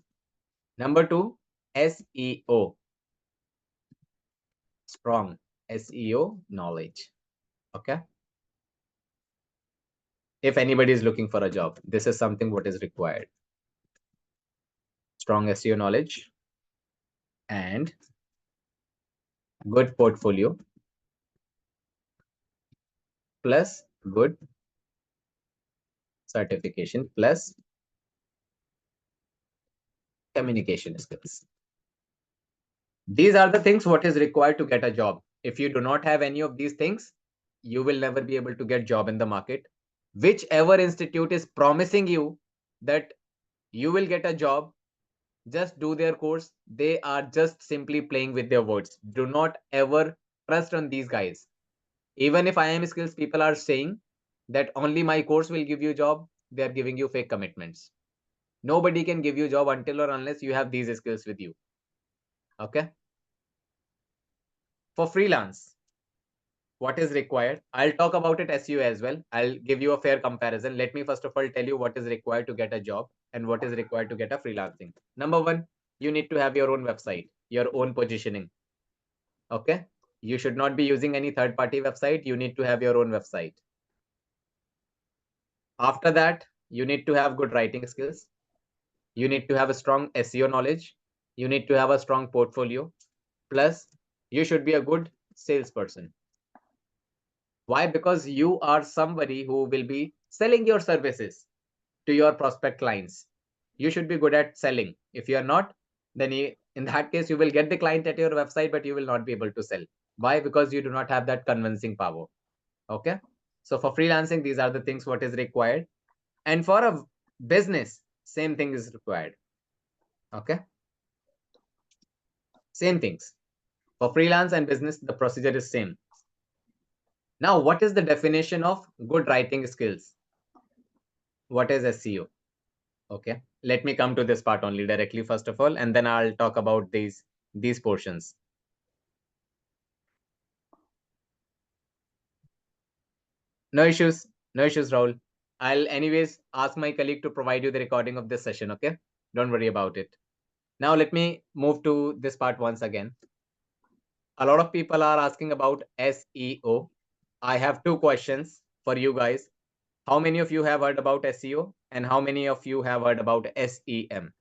Number two, SEO. Strong SEO knowledge. Okay. If anybody is looking for a job, this is something what is required. Strong SEO knowledge and good portfolio plus good certification plus communication skills. These are the things what is required to get a job. If you do not have any of these things, you will never be able to get job in the market. Whichever institute is promising you that you will get a job, just do their course. They are just simply playing with their words. Do not ever trust on these guys. Even if IIM skills people are saying that only my course will give you job, they are giving you fake commitments. Nobody can give you job until or unless you have these skills with you. Okay. For freelance, what is required? I'll talk about it SEO as well. I'll give you a fair comparison. Let me first of all tell you what is required to get a job and what is required to get a freelancing. Number one, you need to have your own website, your own positioning. Okay. You should not be using any third-party website. You need to have your own website. After that, you need to have good writing skills. You need to have a strong SEO knowledge. You need to have a strong portfolio. Plus, you should be a good salesperson. Why? Because you are somebody who will be selling your services to your prospect clients. You should be good at selling. If you are not, then in that case, you will get the client at your website, but you will not be able to sell. Why? Because you do not have that convincing power. Okay. So for freelancing, these are the things what is required. And for a business, same thing is required. Okay. Same things. For freelance and business, the procedure is same. Now, what is the definition of good writing skills? What is SEO? Okay, let me come to this part only directly first of all, and then I'll talk about these portions. No issues, Rahul. I'll anyways ask my colleague to provide you the recording of this session. Okay, don't worry about it. Now let me move to this part once again. A lot of people are asking about SEO. I have two questions for you guys. How many of you have heard about SEO and how many of you have heard about SEM?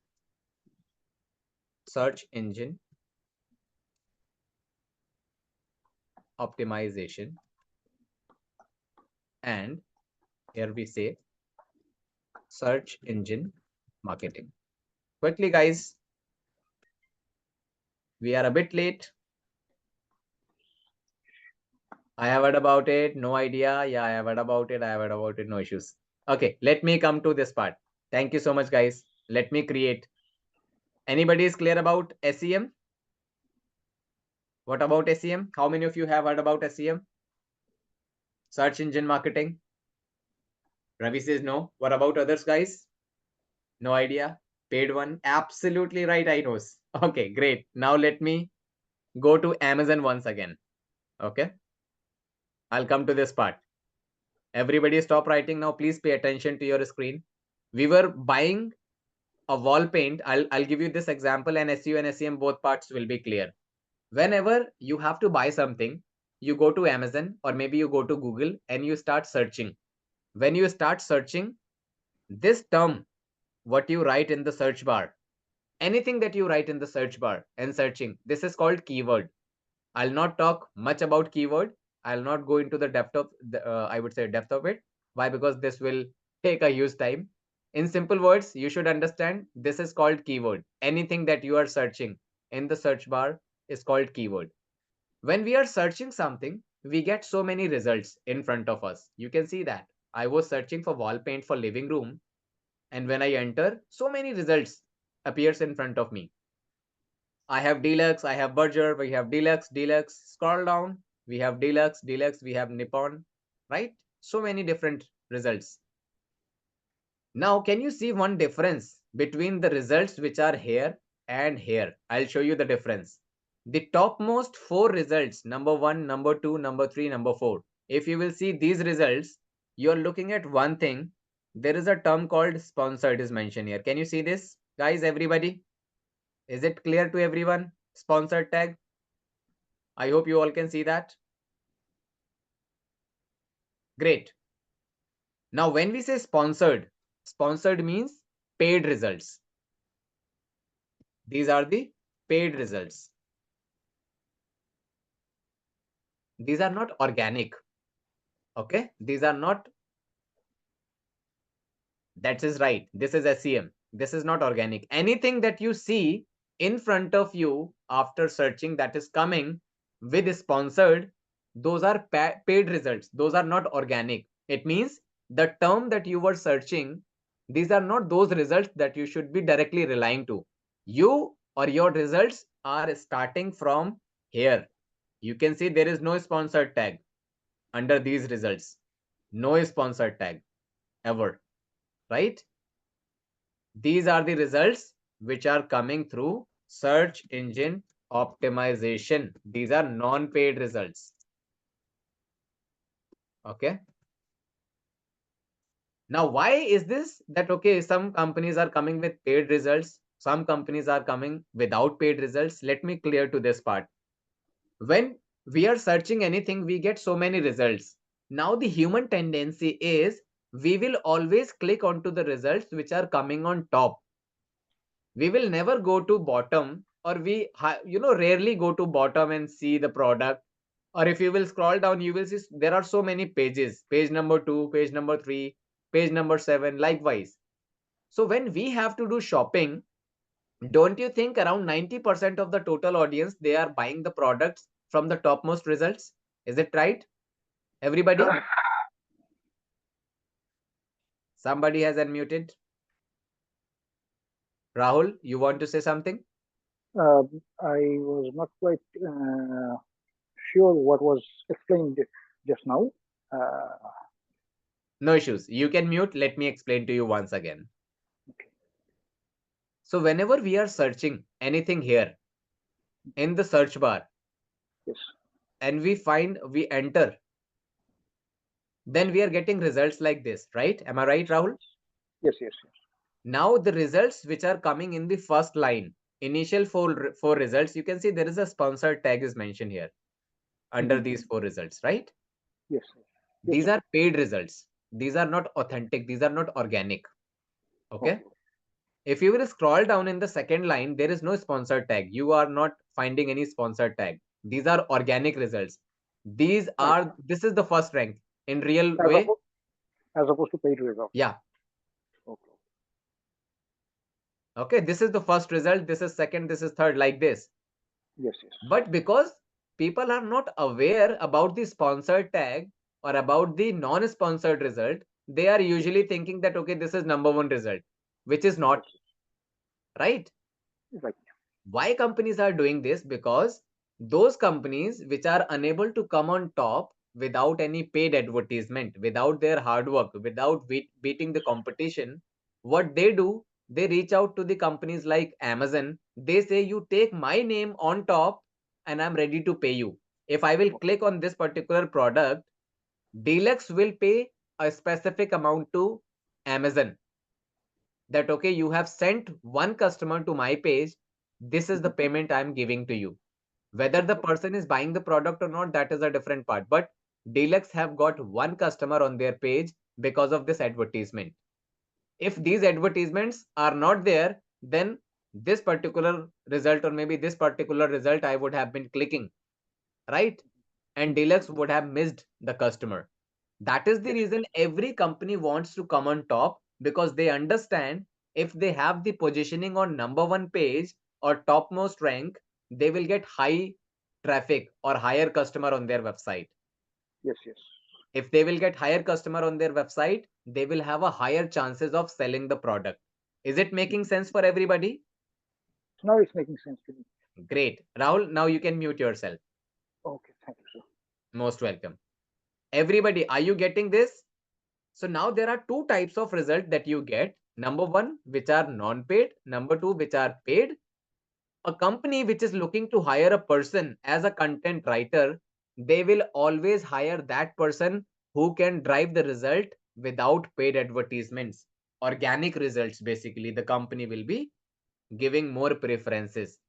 Search engine optimization. And here we say search engine marketing. Quickly, guys, we are a bit late. I have heard about it. No idea. Yeah, I have heard about it. I have heard about it. No issues. Okay, let me come to this part. Thank you so much, guys. Let me create. Anybody is clear about SEM? What about SEM? How many of you have heard about SEM? Search engine marketing. Ravi says no. What about others, guys? No idea. Paid one. Absolutely right, I know. Okay, great. Now let me go to Amazon once again. Okay. I'll come to this part. Everybody stop writing now. Please pay attention to your screen. We were buying a wall paint. I'll give you this example, and SEO and SEM both parts will be clear. Whenever you have to buy something, you go to Amazon or maybe you go to Google and you start searching. When you start searching, this term, what you write in the search bar, anything that you write in the search bar and searching, this is called keyword. I'll not talk much about keyword. I'll not go into the depth of I would say depth of it. Why? Because this will take a huge time. In simple words, you should understand this is called keyword. Anything that you are searching in the search bar is called keyword. When we are searching something, we get so many results in front of us. You can see that. I was searching for wall paint for living room, and when I enter, so many results appears in front of me. I have deluxe, I have Berger, we have deluxe, scroll down, we have deluxe, we have Nippon, right? So many different results. Now, can you see one difference between the results which are here and here? I'll show you the difference. The topmost four results, number one, number two, number three, number four. If you will see these results, you're looking at one thing. There is a term called sponsored is mentioned here. Can you see this? Guys, everybody? Is it clear to everyone? Sponsored tag. I hope you all can see that. Great. Now, when we say sponsored, sponsored means paid results. These are the paid results. These are not organic. Okay. These are not That is right. This is SEM. This is not organic. Anything that you see in front of you after searching that is coming with sponsored, those are paid results. Those are not organic. It means the term that you were searching, these are not those results that you should be directly relying to. You or your results are starting from here. You can see there is no sponsored tag under these results. No sponsored tag ever, right? These are the results which are coming through search engine optimization. These are non-paid results. Okay. Now, why is this that, okay, some companies are coming with paid results, some companies are coming without paid results? Let me clear to this part. When we are searching anything, we get so many results. Now, the human tendency is we will always click onto the results which are coming on top. We will never go to bottom, or we rarely go to bottom and see the product. Or if you will scroll down, you will see there are so many pages, page number 2, page number 3, page number 7, likewise. So when we have to do shopping, don't you think around 90% of the total audience, they are buying the products from the topmost results? Is it right, everybody? Somebody has unmuted. Rahul, you want to say something? I was not quite sure what was explained just now. No issues. You can mute. Let me explain to you once again. Okay. So whenever we are searching anything here in the search bar, Yes. and we enter, then we are getting results like this, right? Am I right, Rahul? Yes, yes, yes. Now the results which are coming in the first line, initial four results, you can see there is a sponsored tag is mentioned here under these 4 results, right? Yes, yes. These are paid results. These are not authentic. These are not organic. Okay. If you will scroll down in the second line, there is no sponsored tag. You are not finding any sponsored tag. These are organic results. This is the first rank in real way. As opposed to paid results. Yeah. Okay. Okay. This is the first result. This is second. This is third, like this. Yes, yes. But because people are not aware about the sponsored tag or about the non-sponsored result, they are usually thinking that, okay, this is number 1 result, which is not. Right? Right. Why companies are doing this? Because those companies which are unable to come on top without any paid advertisement, without their hard work, without beating the competition, what they do, they reach out to the companies like Amazon. They say, you take my name on top and I'm ready to pay you. If I will click on this particular product, Deluxe will pay a specific amount to Amazon. That, okay, you have sent one customer to my page, this is the payment I'm giving to you. Whether the person is buying the product or not, that is a different part, but Deluxe have got one customer on their page because of this advertisement. If these advertisements are not there, then this particular result, or maybe this particular result, I would have been clicking, right? And Deluxe would have missed the customer. That is the reason every company wants to come on top, because they understand if they have the positioning on number 1 page or topmost rank, they will get high traffic or higher customer on their website. Yes, yes. If they will get higher customer on their website, they will have a higher chances of selling the product. Is it making sense for everybody? Now it's making sense to me. Great. Rahul, now you can mute yourself. Okay, thank you, sir. Most welcome. Everybody, are you getting this? So now there are 2 types of result that you get. Number 1, which are non-paid. Number 2, which are paid. A company which is looking to hire a person as a content writer, they will always hire that person who can drive the result without paid advertisements. Organic results, basically, the company will be giving more preferences.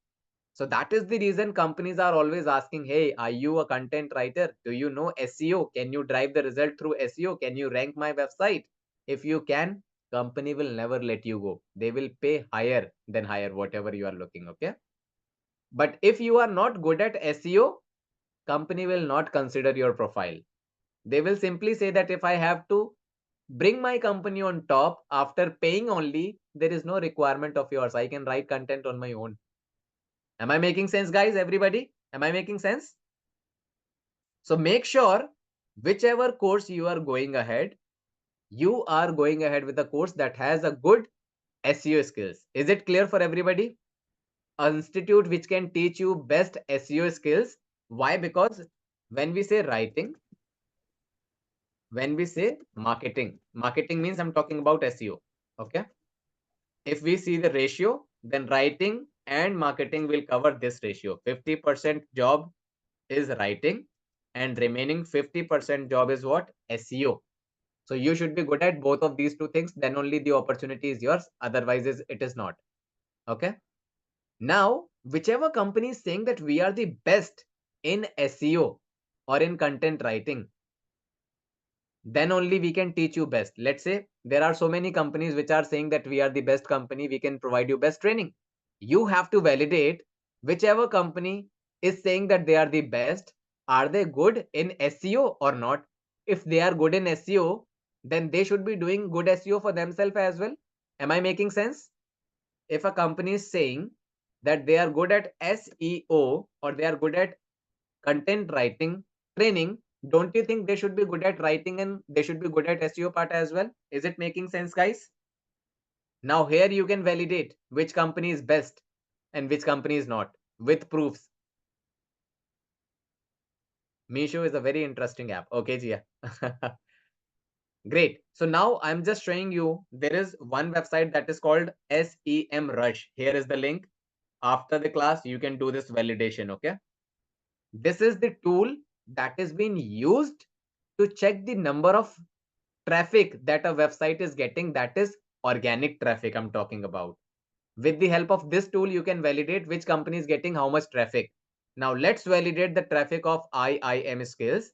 So that is the reason companies are always asking, hey, are you a content writer? Do you know SEO? Can you drive the result through SEO? Can you rank my website? If you can, company will never let you go. They will pay higher than higher, whatever you are looking, okay? But if you are not good at SEO, company will not consider your profile. They will simply say that if I have to bring my company on top after paying only. There is no requirement of yours. I can write content on my own. Am I making sense, guys? Everybody? Am I making sense? So make sure whichever course you are going ahead, you are going ahead with a course that has a good SEO skills. Is it clear for everybody? An institute which can teach you best SEO skills. Why? Because when we say writing, when we say marketing means I'm talking about SEO. Okay. If we see the ratio, then writing and marketing will cover this ratio. 50% job is writing and remaining 50% job is what? SEO. So you should be good at both of these two things. Then only the opportunity is yours. Otherwise, it is not. Okay. Now, whichever company is saying that we are the best in SEO or in content writing, then only we can teach you best. Let's say there are so many companies which are saying that we are the best company, we can provide you best training. You have to validate whichever company is saying that they are the best. Are they good in SEO or not? If they are good in SEO, then they should be doing good SEO for themselves as well. Am I making sense? If a company is saying that they are good at SEO or they are good at content writing training, don't you think they should be good at writing and they should be good at SEO part as well? Is it making sense, guys? Now here you can validate which company is best and which company is not with proofs. Meesho is a very interesting app. Okay, Jia. Great. So now I'm just showing you there is one website that is called SEM Rush. Here is the link. After the class, you can do this validation. Okay. This is the tool that is being used to check the number of traffic that a website is getting. That is organic traffic I'm talking about. With the help of this tool, you can validate which company is getting how much traffic. Now let's validate the traffic of IIM skills.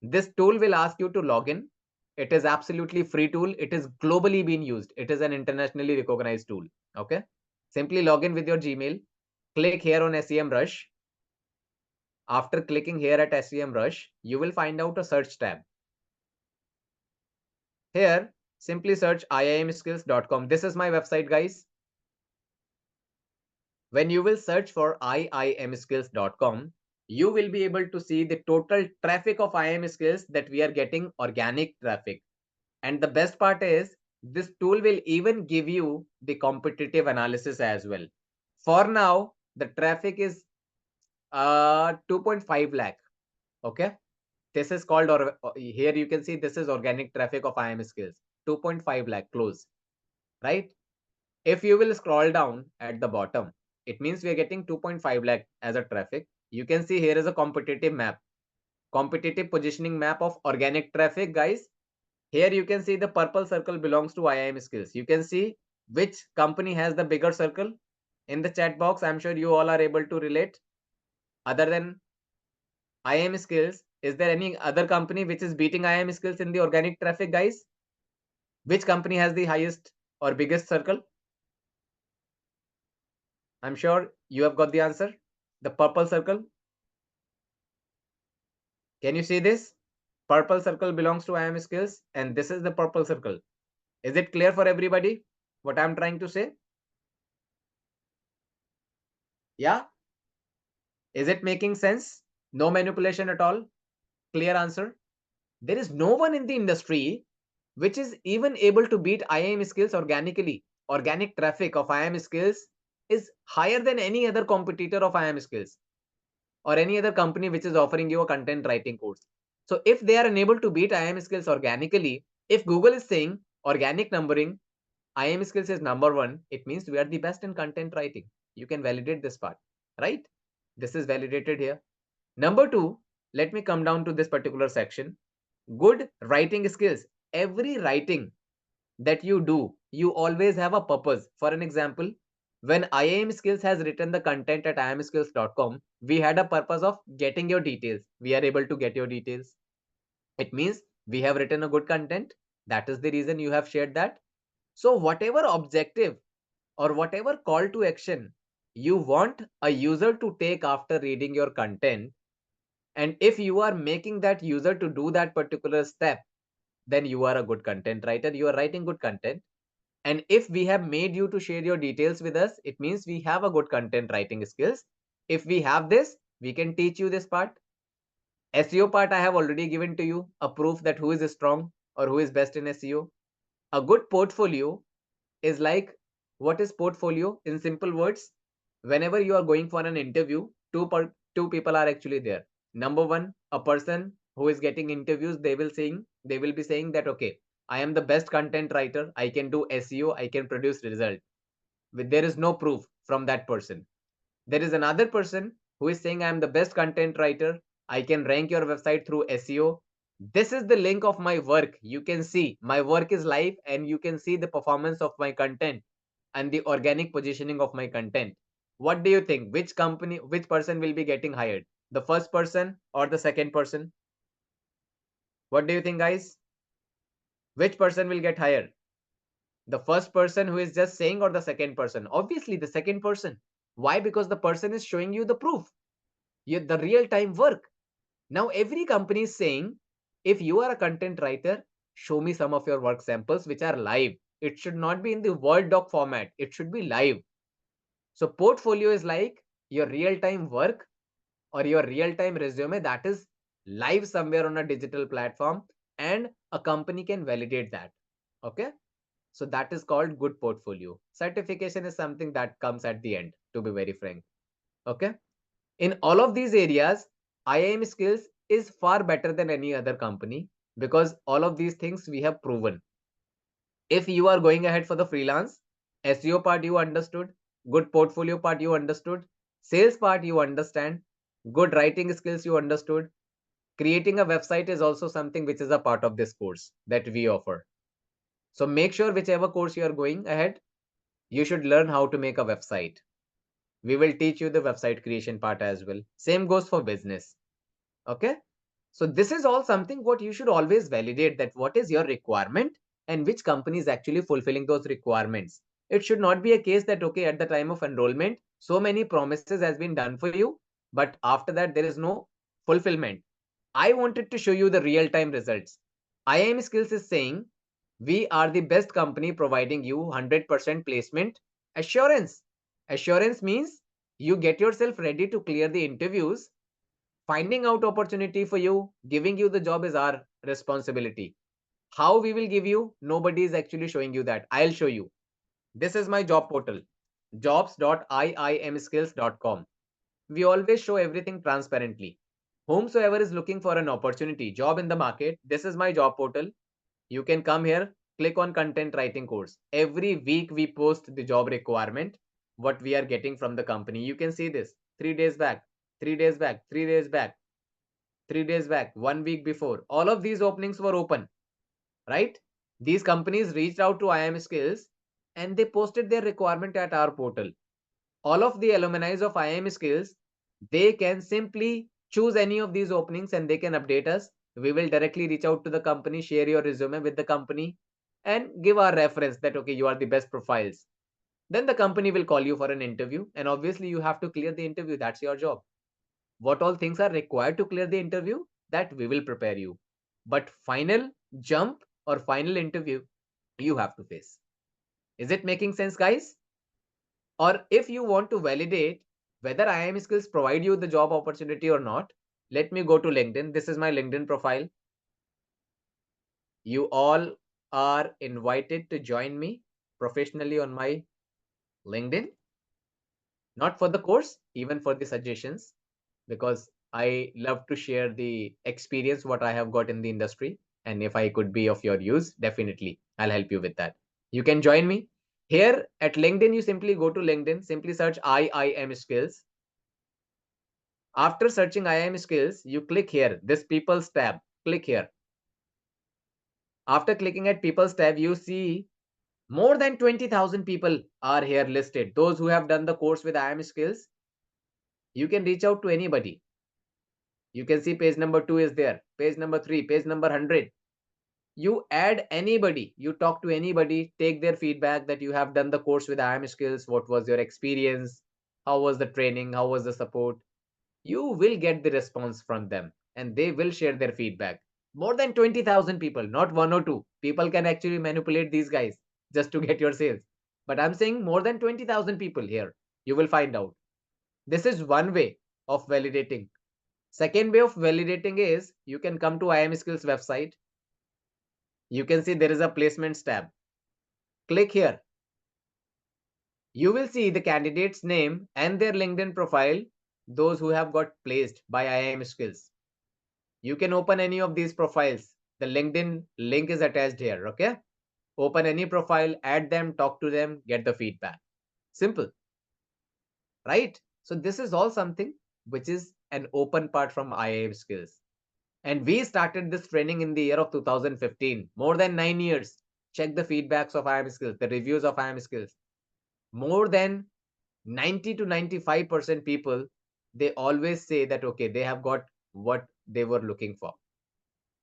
This tool will ask you to log in. It is absolutely free tool. It is globally being used. It is an internationally recognized tool. Okay. Simply log in with your Gmail. Click here on SEM Rush. After clicking here at SEM Rush, you will find out a search tab. Here, simply search iimskills.com. This is my website, guys. When you will search for iimskills.com, you will be able to see the total traffic of IIM skills that we are getting organic traffic. And the best part is this tool will even give you the competitive analysis as well. For now, the traffic is 2.5 lakh. Okay. This is called, or here you can see this is organic traffic of IIM skills. 2.5 lakh close, right? If you will scroll down at the bottom, it means we are getting 2.5 lakh as a traffic. You can see here is a competitive map, competitive positioning map of organic traffic, guys. Here you can see the purple circle belongs to IIM skills. You can see which company has the bigger circle in the chat box. I'm sure you all are able to relate. Other than IIM skills, is there any other company which is beating IIM skills in the organic traffic, guys? Which company has the highest or biggest circle? I'm sure you have got the answer. The purple circle. Can you see this? Purple circle belongs to IIM skills and this is the purple circle. Is it clear for everybody what I'm trying to say? Yeah? Is it making sense? No manipulation at all? Clear answer? There is no one in the industry which is even able to beat IIM skills organically. Organic traffic of IIM skills is higher than any other competitor of IIM skills or any other company which is offering you a content writing course. So if they are unable to beat IIM skills organically, if Google is saying organic numbering, IIM skills is number one, it means we are the best in content writing. You can validate this part, right? This is validated here. Number two, let me come down to this particular section. Good writing skills. Every writing that you do, you always have a purpose. For an example, when IIM Skills has written the content at iimskills.com, we had a purpose of getting your details. We are able to get your details. It means we have written a good content. That is the reason you have shared that. So whatever objective or whatever call to action you want a user to take after reading your content, and if you are making that user to do that particular step, then you are a good content writer. You are writing good content. And if we have made you to share your details with us, it means we have a good content writing skills. If we have this, we can teach you this part. SEO part I have already given to you, a proof that who is strong or who is best in SEO. A good portfolio is like, what is portfolio? In simple words, whenever you are going for an interview, two people are actually there. Number one, a person who is getting interviews, they will be saying that, okay, I am the best content writer. I can do SEO. I can produce result. There is no proof from that person. There is another person who is saying I am the best content writer. I can rank your website through SEO. This is the link of my work. You can see my work is live and you can see the performance of my content and the organic positioning of my content. What do you think? Which company, which person will be getting hired? The first person or the second person? What do you think, guys? Which person will get hired? The first person who is just saying or the second person? Obviously, the second person. Why? Because the person is showing you the proof, the real time work. Now, every company is saying, if you are a content writer, show me some of your work samples which are live. It should not be in the Word doc format. It should be live. So portfolio is like your real time work or your real time resume that is live somewhere on a digital platform and a company can validate that. Okay. So that is called good portfolio. Certification is something that comes at the end, to be very frank. Okay. In all of these areas, IIM Skills is far better than any other company because all of these things we have proven. If you are going ahead for the freelance, SEO part you understood, good portfolio part you understood, sales part you understand, good writing skills you understood, creating a website is also something which is a part of this course that we offer. So make sure whichever course you are going ahead, you should learn how to make a website. We will teach you the website creation part as well. Same goes for business. Okay. So this is all something what you should always validate, that what is your requirement and which company is actually fulfilling those requirements. It should not be a case that, okay, at the time of enrollment, so many promises has been done for you, but after that there is no fulfillment. I wanted to show you the real time results. IIM Skills is saying we are the best company providing you 100% placement assurance. Assurance means you get yourself ready to clear the interviews. Finding out opportunity for you, giving you the job is our responsibility. How we will give you, nobody is actually showing you that. I'll show you. This is my job portal, jobs.iimskills.com. We always show everything transparently. Whomsoever is looking for an opportunity, job in the market, this is my job portal. You can come here, click on content writing course. Every week we post the job requirement, what we are getting from the company. You can see this 3 days back, 3 days back, 3 days back, 3 days back, 1 week before. All of these openings were open, right? These companies reached out to IIM Skills and they posted their requirement at our portal. All of the alumni of IIM Skills, they can simply choose any of these openings and they can update us. We will directly reach out to the company, share your resume with the company and give our reference that, okay, you are the best profiles. Then the company will call you for an interview and obviously you have to clear the interview. That's your job. What all things are required to clear the interview, that we will prepare you. But final jump or final interview, you have to face. Is it making sense, guys? Or if you want to validate whether IIM Skills provide you the job opportunity or not, let me go to LinkedIn. This is my LinkedIn profile. You all are invited to join me professionally on my LinkedIn, not for the course, even for the suggestions, because I love to share the experience what I have got in the industry. And if I could be of your use, definitely I'll help you with that. You can join me here at LinkedIn. You simply go to LinkedIn, simply search IIM Skills. After searching IIM Skills, you click here, this People's tab. Click here. After clicking at People's tab, you see more than 20,000 people are here listed. Those who have done the course with IIM Skills, you can reach out to anybody. You can see page number 2 is there, page number 3, page number 100. You add anybody, you talk to anybody, take their feedback that you have done the course with IIM Skills. What was your experience? How was the training? How was the support? You will get the response from them and they will share their feedback. More than 20,000 people, not one or two. People can actually manipulate these guys just to get your sales. But I'm saying more than 20,000 people here. You will find out. This is one way of validating. Second way of validating is you can come to IIM Skills website. You can see there is a placements tab. Click here. You will see the candidate's name and their LinkedIn profile, those who have got placed by IIM Skills. You can open any of these profiles. The LinkedIn link is attached here, okay? Open any profile, add them, talk to them, get the feedback. Simple, right? So this is all something which is an open part from IIM Skills. And we started this training in the year of 2015, more than 9 years. Check the feedbacks of IIM Skills, the reviews of IIM Skills. More than 90 to 95% people, they always say that, okay, they have got what they were looking for.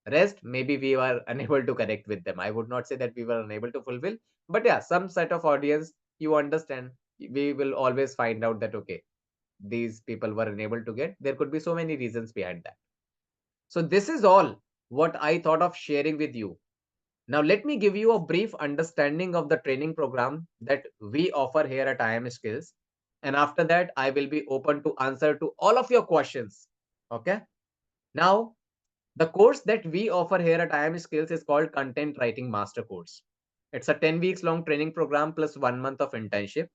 Rest, maybe we were unable to connect with them. I would not say that we were unable to fulfill, but yeah, some set of audience, you understand, we will always find out that, okay, these people were unable to get. There could be so many reasons behind that. So this is all what I thought of sharing with you. Now, let me give you a brief understanding of the training program that we offer here at IIM Skills. And after that, I will be open to answer to all of your questions. Okay. Now, the course that we offer here at IIM Skills is called Content Writing Master Course. It's a 10 weeks long training program plus 1 month of internship.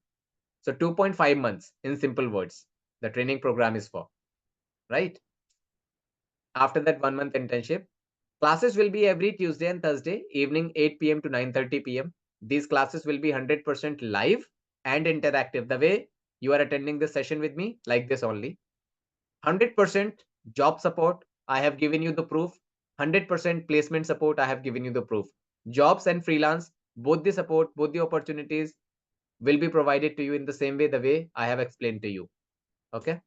So 2.5 months in simple words, the training program is for, right? After that 1 month internship, classes will be every Tuesday and Thursday, evening 8 p.m. to 9:30 p.m. These classes will be 100% live and interactive. The way you are attending this session with me, like this only. 100% job support, I have given you the proof. 100% placement support, I have given you the proof. Jobs and freelance, both the support, both the opportunities will be provided to you in the same way, the way I have explained to you. Okay.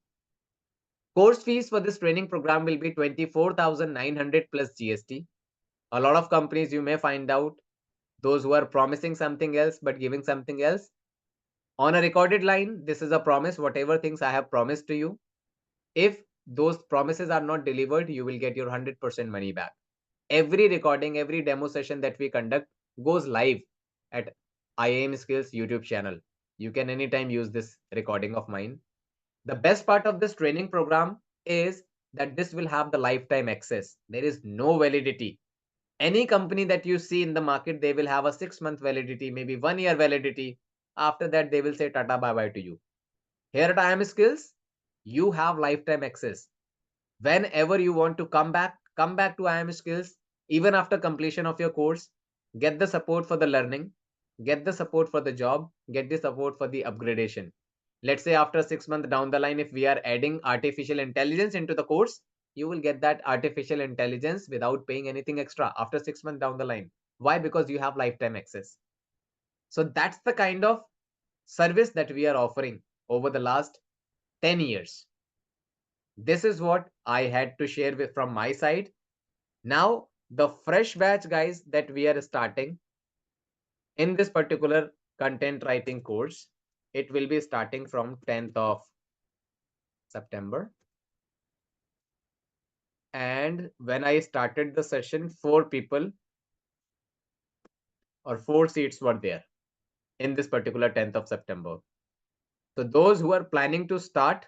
Course fees for this training program will be 24,900 plus GST. A lot of companies, you may find out, those who are promising something else but giving something else. On a recorded line, this is a promise, whatever things I have promised to you. If those promises are not delivered, you will get your 100% money back. Every recording, every demo session that we conduct goes live at IIM Skills YouTube channel. You can anytime use this recording of mine. The best part of this training program is that this will have the lifetime access. There is no validity. Any company that you see in the market, they will have a 6-month validity, maybe 1 year validity. After that, they will say tata bye bye to you. Here at IIM Skills, you have lifetime access. Whenever you want to come back to IIM Skills, even after completion of your course, get the support for the learning, get the support for the job, get the support for the upgradation. Let's say after 6 months down the line, if we are adding artificial intelligence into the course, you will get that artificial intelligence without paying anything extra after 6 months down the line. Why? Because you have lifetime access. So that's the kind of service that we are offering over the last 10 years. This is what I had to share with from my side. Now, the fresh batch, guys, that we are starting in this particular content writing course, it will be starting from 10th of September. And when I started the session, 4 people or 4 seats were there in this particular 10th of September. So those who are planning to start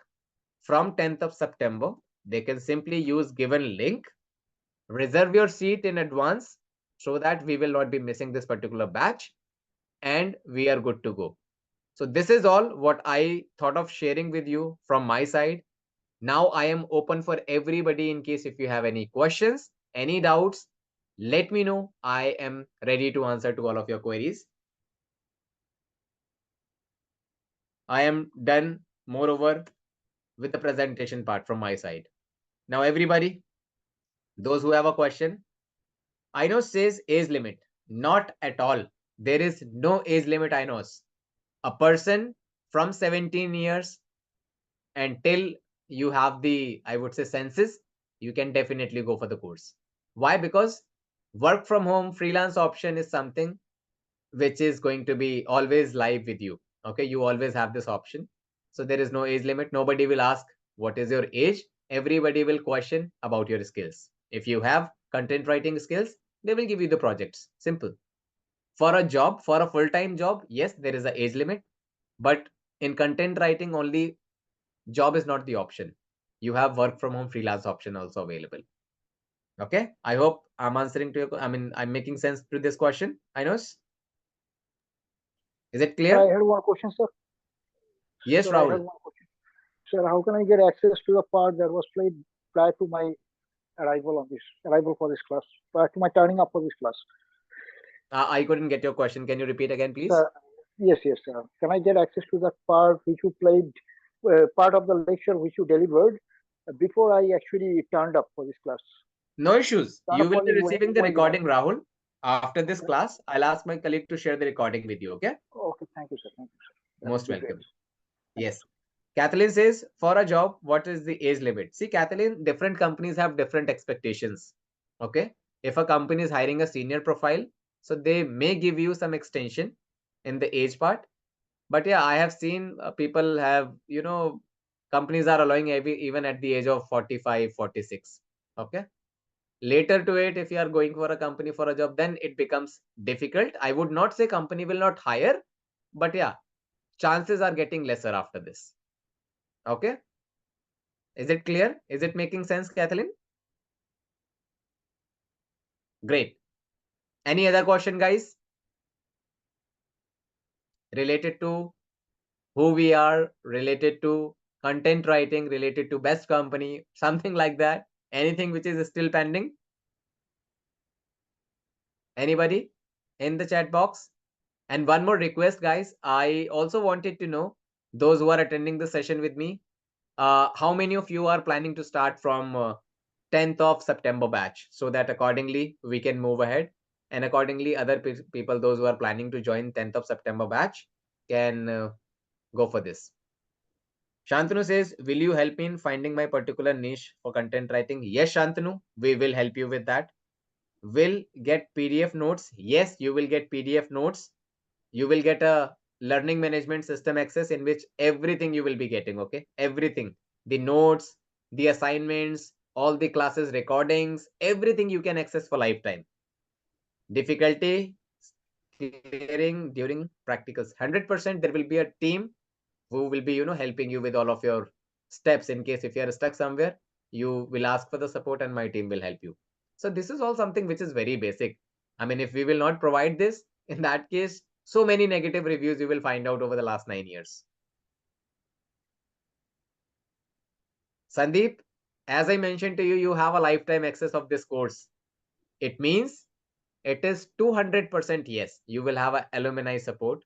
from 10th of September, they can simply use given link, reserve your seat in advance so that we will not be missing this particular batch and we are good to go. So this is all what I thought of sharing with you from my side. Now I am open for everybody in case if you have any questions, any doubts, let me know. I am ready to answer to all of your queries. I am done, moreover, with the presentation part from my side. Now, everybody, those who have a question, I know says age limit. Not at all. There is no age limit, I know. A person from 17 years until you have the, I would say, senses, you can definitely go for the course. Why? Because work from home freelance option is something which is going to be always live with you. Okay, you always have this option. So there is no age limit. Nobody will ask what is your age. Everybody will question about your skills. If you have content writing skills, they will give you the projects. Simple. For a job, for a full-time job, yes, there is an age limit, but in content writing only, job is not the option. You have work from home freelance option also available. Okay, I hope I'm answering to your, I'm making sense to this question. Inos, is it Sir, clear? I had one question, sir. Yes, Sir, I had Rahul. one question. Sir, how can I get access to the part that was played prior to my arrival for this class, prior to my turning up for this class? I couldn't get your question. Can you repeat again, please? Sir, yes, sir. Can I get access to that part which you played, part of the lecture which you delivered before I actually turned up for this class? No issues. Turn You up will for be this receiving the webinar. recording, Rahul. After this Okay. class, I'll ask my colleague to share the recording with you. Okay? Okay. Thank you, sir. Thank you, sir. That Most would be great. welcome. Thank Yes. Kathleen says, for a job, what is the age limit? See, Kathleen, different companies have different expectations. Okay? If a company is hiring a senior profile, so they may give you some extension in the age part. But yeah, I have seen people have, companies are allowing even at the age of 45, 46. Okay? Later to it, if you are going for a company for a job, then it becomes difficult. I would not say company will not hire, but yeah, chances are getting lesser after this. Okay? Is it clear? Is it making sense, Kathleen? Great. Any other question, guys? Related to who we are, related to content writing, related to best company, something like that? Anything which is still pending? Anybody in the chat box? And one more request, guys. I also wanted to know, those who are attending the session with me, how many of you are planning to start from 10th of September batch, so that accordingly we can move ahead, and accordingly other people, those who are planning to join 10th of September batch, can go for this. Shantanu says, will you help me in finding my particular niche for content writing? Yes, Shantanu, we will help you with that. Will get PDF notes? Yes, you will get PDF notes. You will get a learning management system access in which everything you will be getting. Okay, everything, the notes, the assignments, all the classes recordings, everything you can access for lifetime. Difficulty clearing during practicals, 100%. There will be a team who will be helping you with all of your steps. In case if you are stuck somewhere, you will ask for the support and my team will help you. So this is all something which is very basic. If we will not provide this, in that case, so many negative reviews you will find out over the last 9 years. Sandeep, as I mentioned to you, you have a lifetime access of this course. It means it is 200% yes, you will have a alumni support.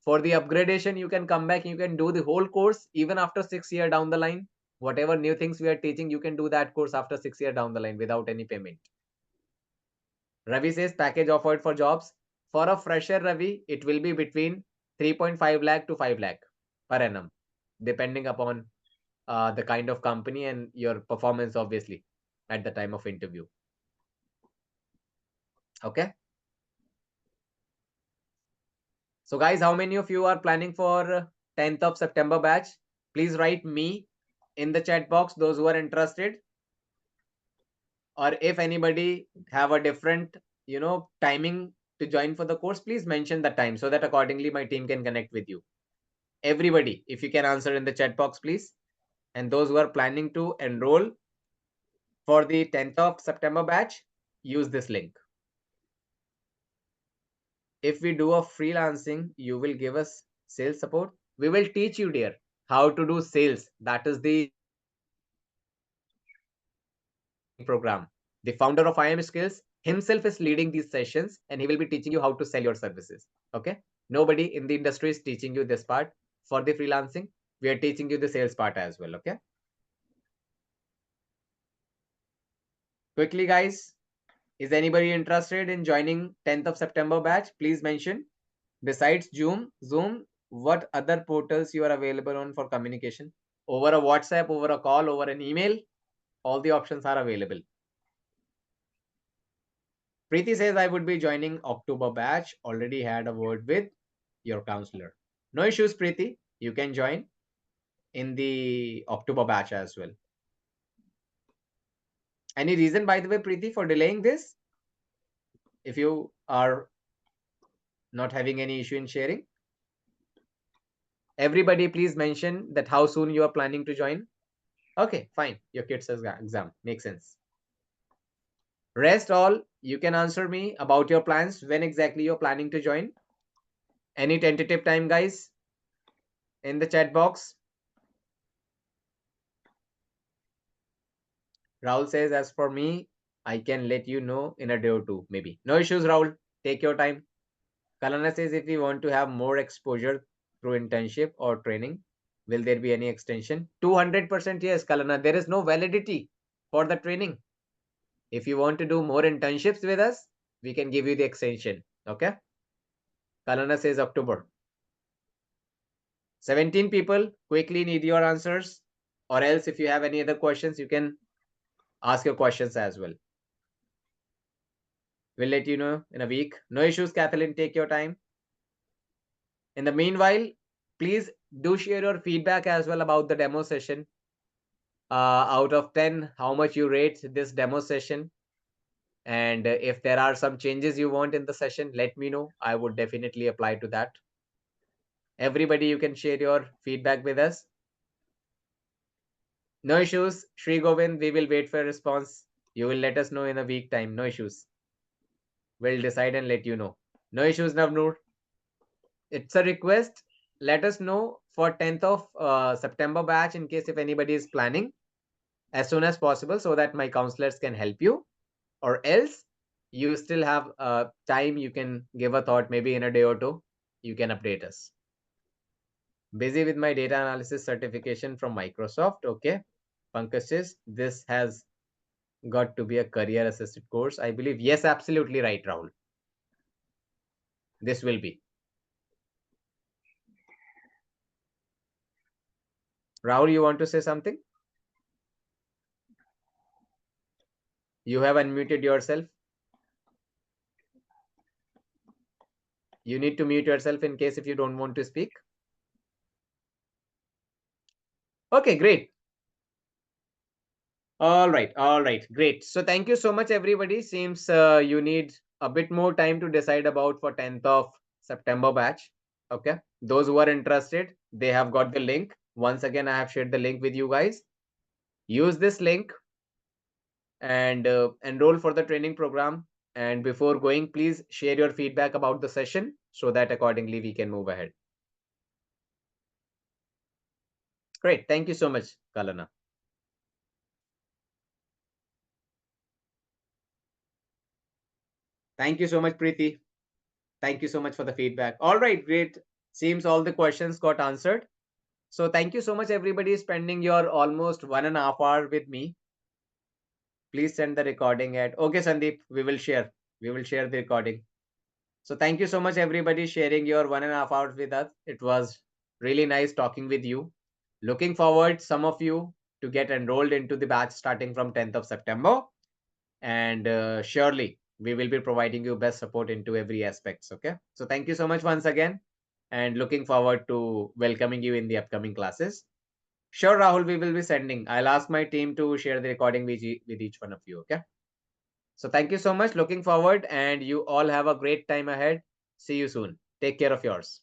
For the upgradation, you can come back, you can do the whole course even after 6 years down the line. Whatever new things we are teaching, you can do that course after 6 years down the line without any payment. Ravi says package offered for jobs. For a fresher, Ravi, it will be between 3.5 lakh to 5 lakh per annum, depending upon the kind of company and your performance, obviously, at the time of interview. Okay. So guys, how many of you are planning for 10th of September batch? Please write me in the chat box, those who are interested. Or if anybody have a different, timing to join for the course, please mention the time so that accordingly my team can connect with you. Everybody, if you can answer in the chat box, please. And those who are planning to enroll for the 10th of September batch, use this link. If we do a freelancing, you will give us sales support. We will teach you, dear, how to do sales. That is the program. The founder of IM Skills himself is leading these sessions and he will be teaching you how to sell your services. Okay. Nobody in the industry is teaching you this part for the freelancing. We are teaching you the sales part as well. Okay. Quickly, guys. Is anybody interested in joining 10th of September batch? Please mention. Besides Zoom, what other portals you are available on for communication? Over a WhatsApp, over a call, over an email, all the options are available. Preeti says, I would be joining October batch. Already had a word with your counselor. No issues, Preeti. You can join in the October batch as well. Any reason, by the way, Preeti, for delaying this? If you are not having any issue in sharing. Everybody please mention that how soon you are planning to join. Okay, fine. Your kids' exam. Makes sense. Rest all, you can answer me about your plans, when exactly you're planning to join. Any tentative time, guys, in the chat box? Rahul says, as for me, I can let you know in a day or two, maybe. No issues, Rahul. Take your time. Kalana says, if you want to have more exposure through internship or training, will there be any extension? 200% yes, Kalana. There is no validity for the training. If you want to do more internships with us, we can give you the extension. Okay. Kalana says October. 17 people quickly need your answers, or else if you have any other questions, you can ask your questions as well. We'll let you know in a week. No issues, Kathleen. Take your time. In the meanwhile, please do share your feedback as well about the demo session. Out of 10, how much you rate this demo session? And if there are some changes you want in the session, let me know. I would definitely apply to that. Everybody, you can share your feedback with us. No issues, Shri Govind. We will wait for a response. You will let us know in a week time. No issues. We'll decide and let you know. No issues, Navnoor. It's a request. Let us know for 10th of September batch in case if anybody is planning as soon as possible so that my counselors can help you, or else you still have time. You can give a thought maybe in a day or two. You can update us. Busy with my data analysis certification from Microsoft. Okay. Pankaj says this has got to be a career assisted course. I believe. Yes, absolutely right, Rahul. This will be. Rahul, you want to say something? You have unmuted yourself. You need to mute yourself in case if you don't want to speak. Okay, great. All right, great. So thank you so much, everybody. Seems you need a bit more time to decide about for 10th of September batch. Okay, those who are interested, they have got the link. Once again, I have shared the link with you guys. Use this link and enroll for the training program. And before going, please share your feedback about the session so that accordingly we can move ahead. Great. Thank you so much, Kalana. Thank you so much, Preeti. Thank you so much for the feedback. All right, great. Seems all the questions got answered. So thank you so much, everybody, spending your almost 1.5 hours with me. Please send the recording at. Okay, Sandeep, we will share. We will share the recording. So thank you so much, everybody, sharing your 1.5 hours with us. It was really nice talking with you. Looking forward, some of you, to get enrolled into the batch starting from 10th of September. And surely we will be providing you best support into every aspects. Okay. So thank you so much once again, and looking forward to welcoming you in the upcoming classes. Sure, Rahul, we will be sending. I'll ask my team to share the recording with each one of you. Okay. So thank you so much. Looking forward, and you all have a great time ahead. See you soon. Take care of yours.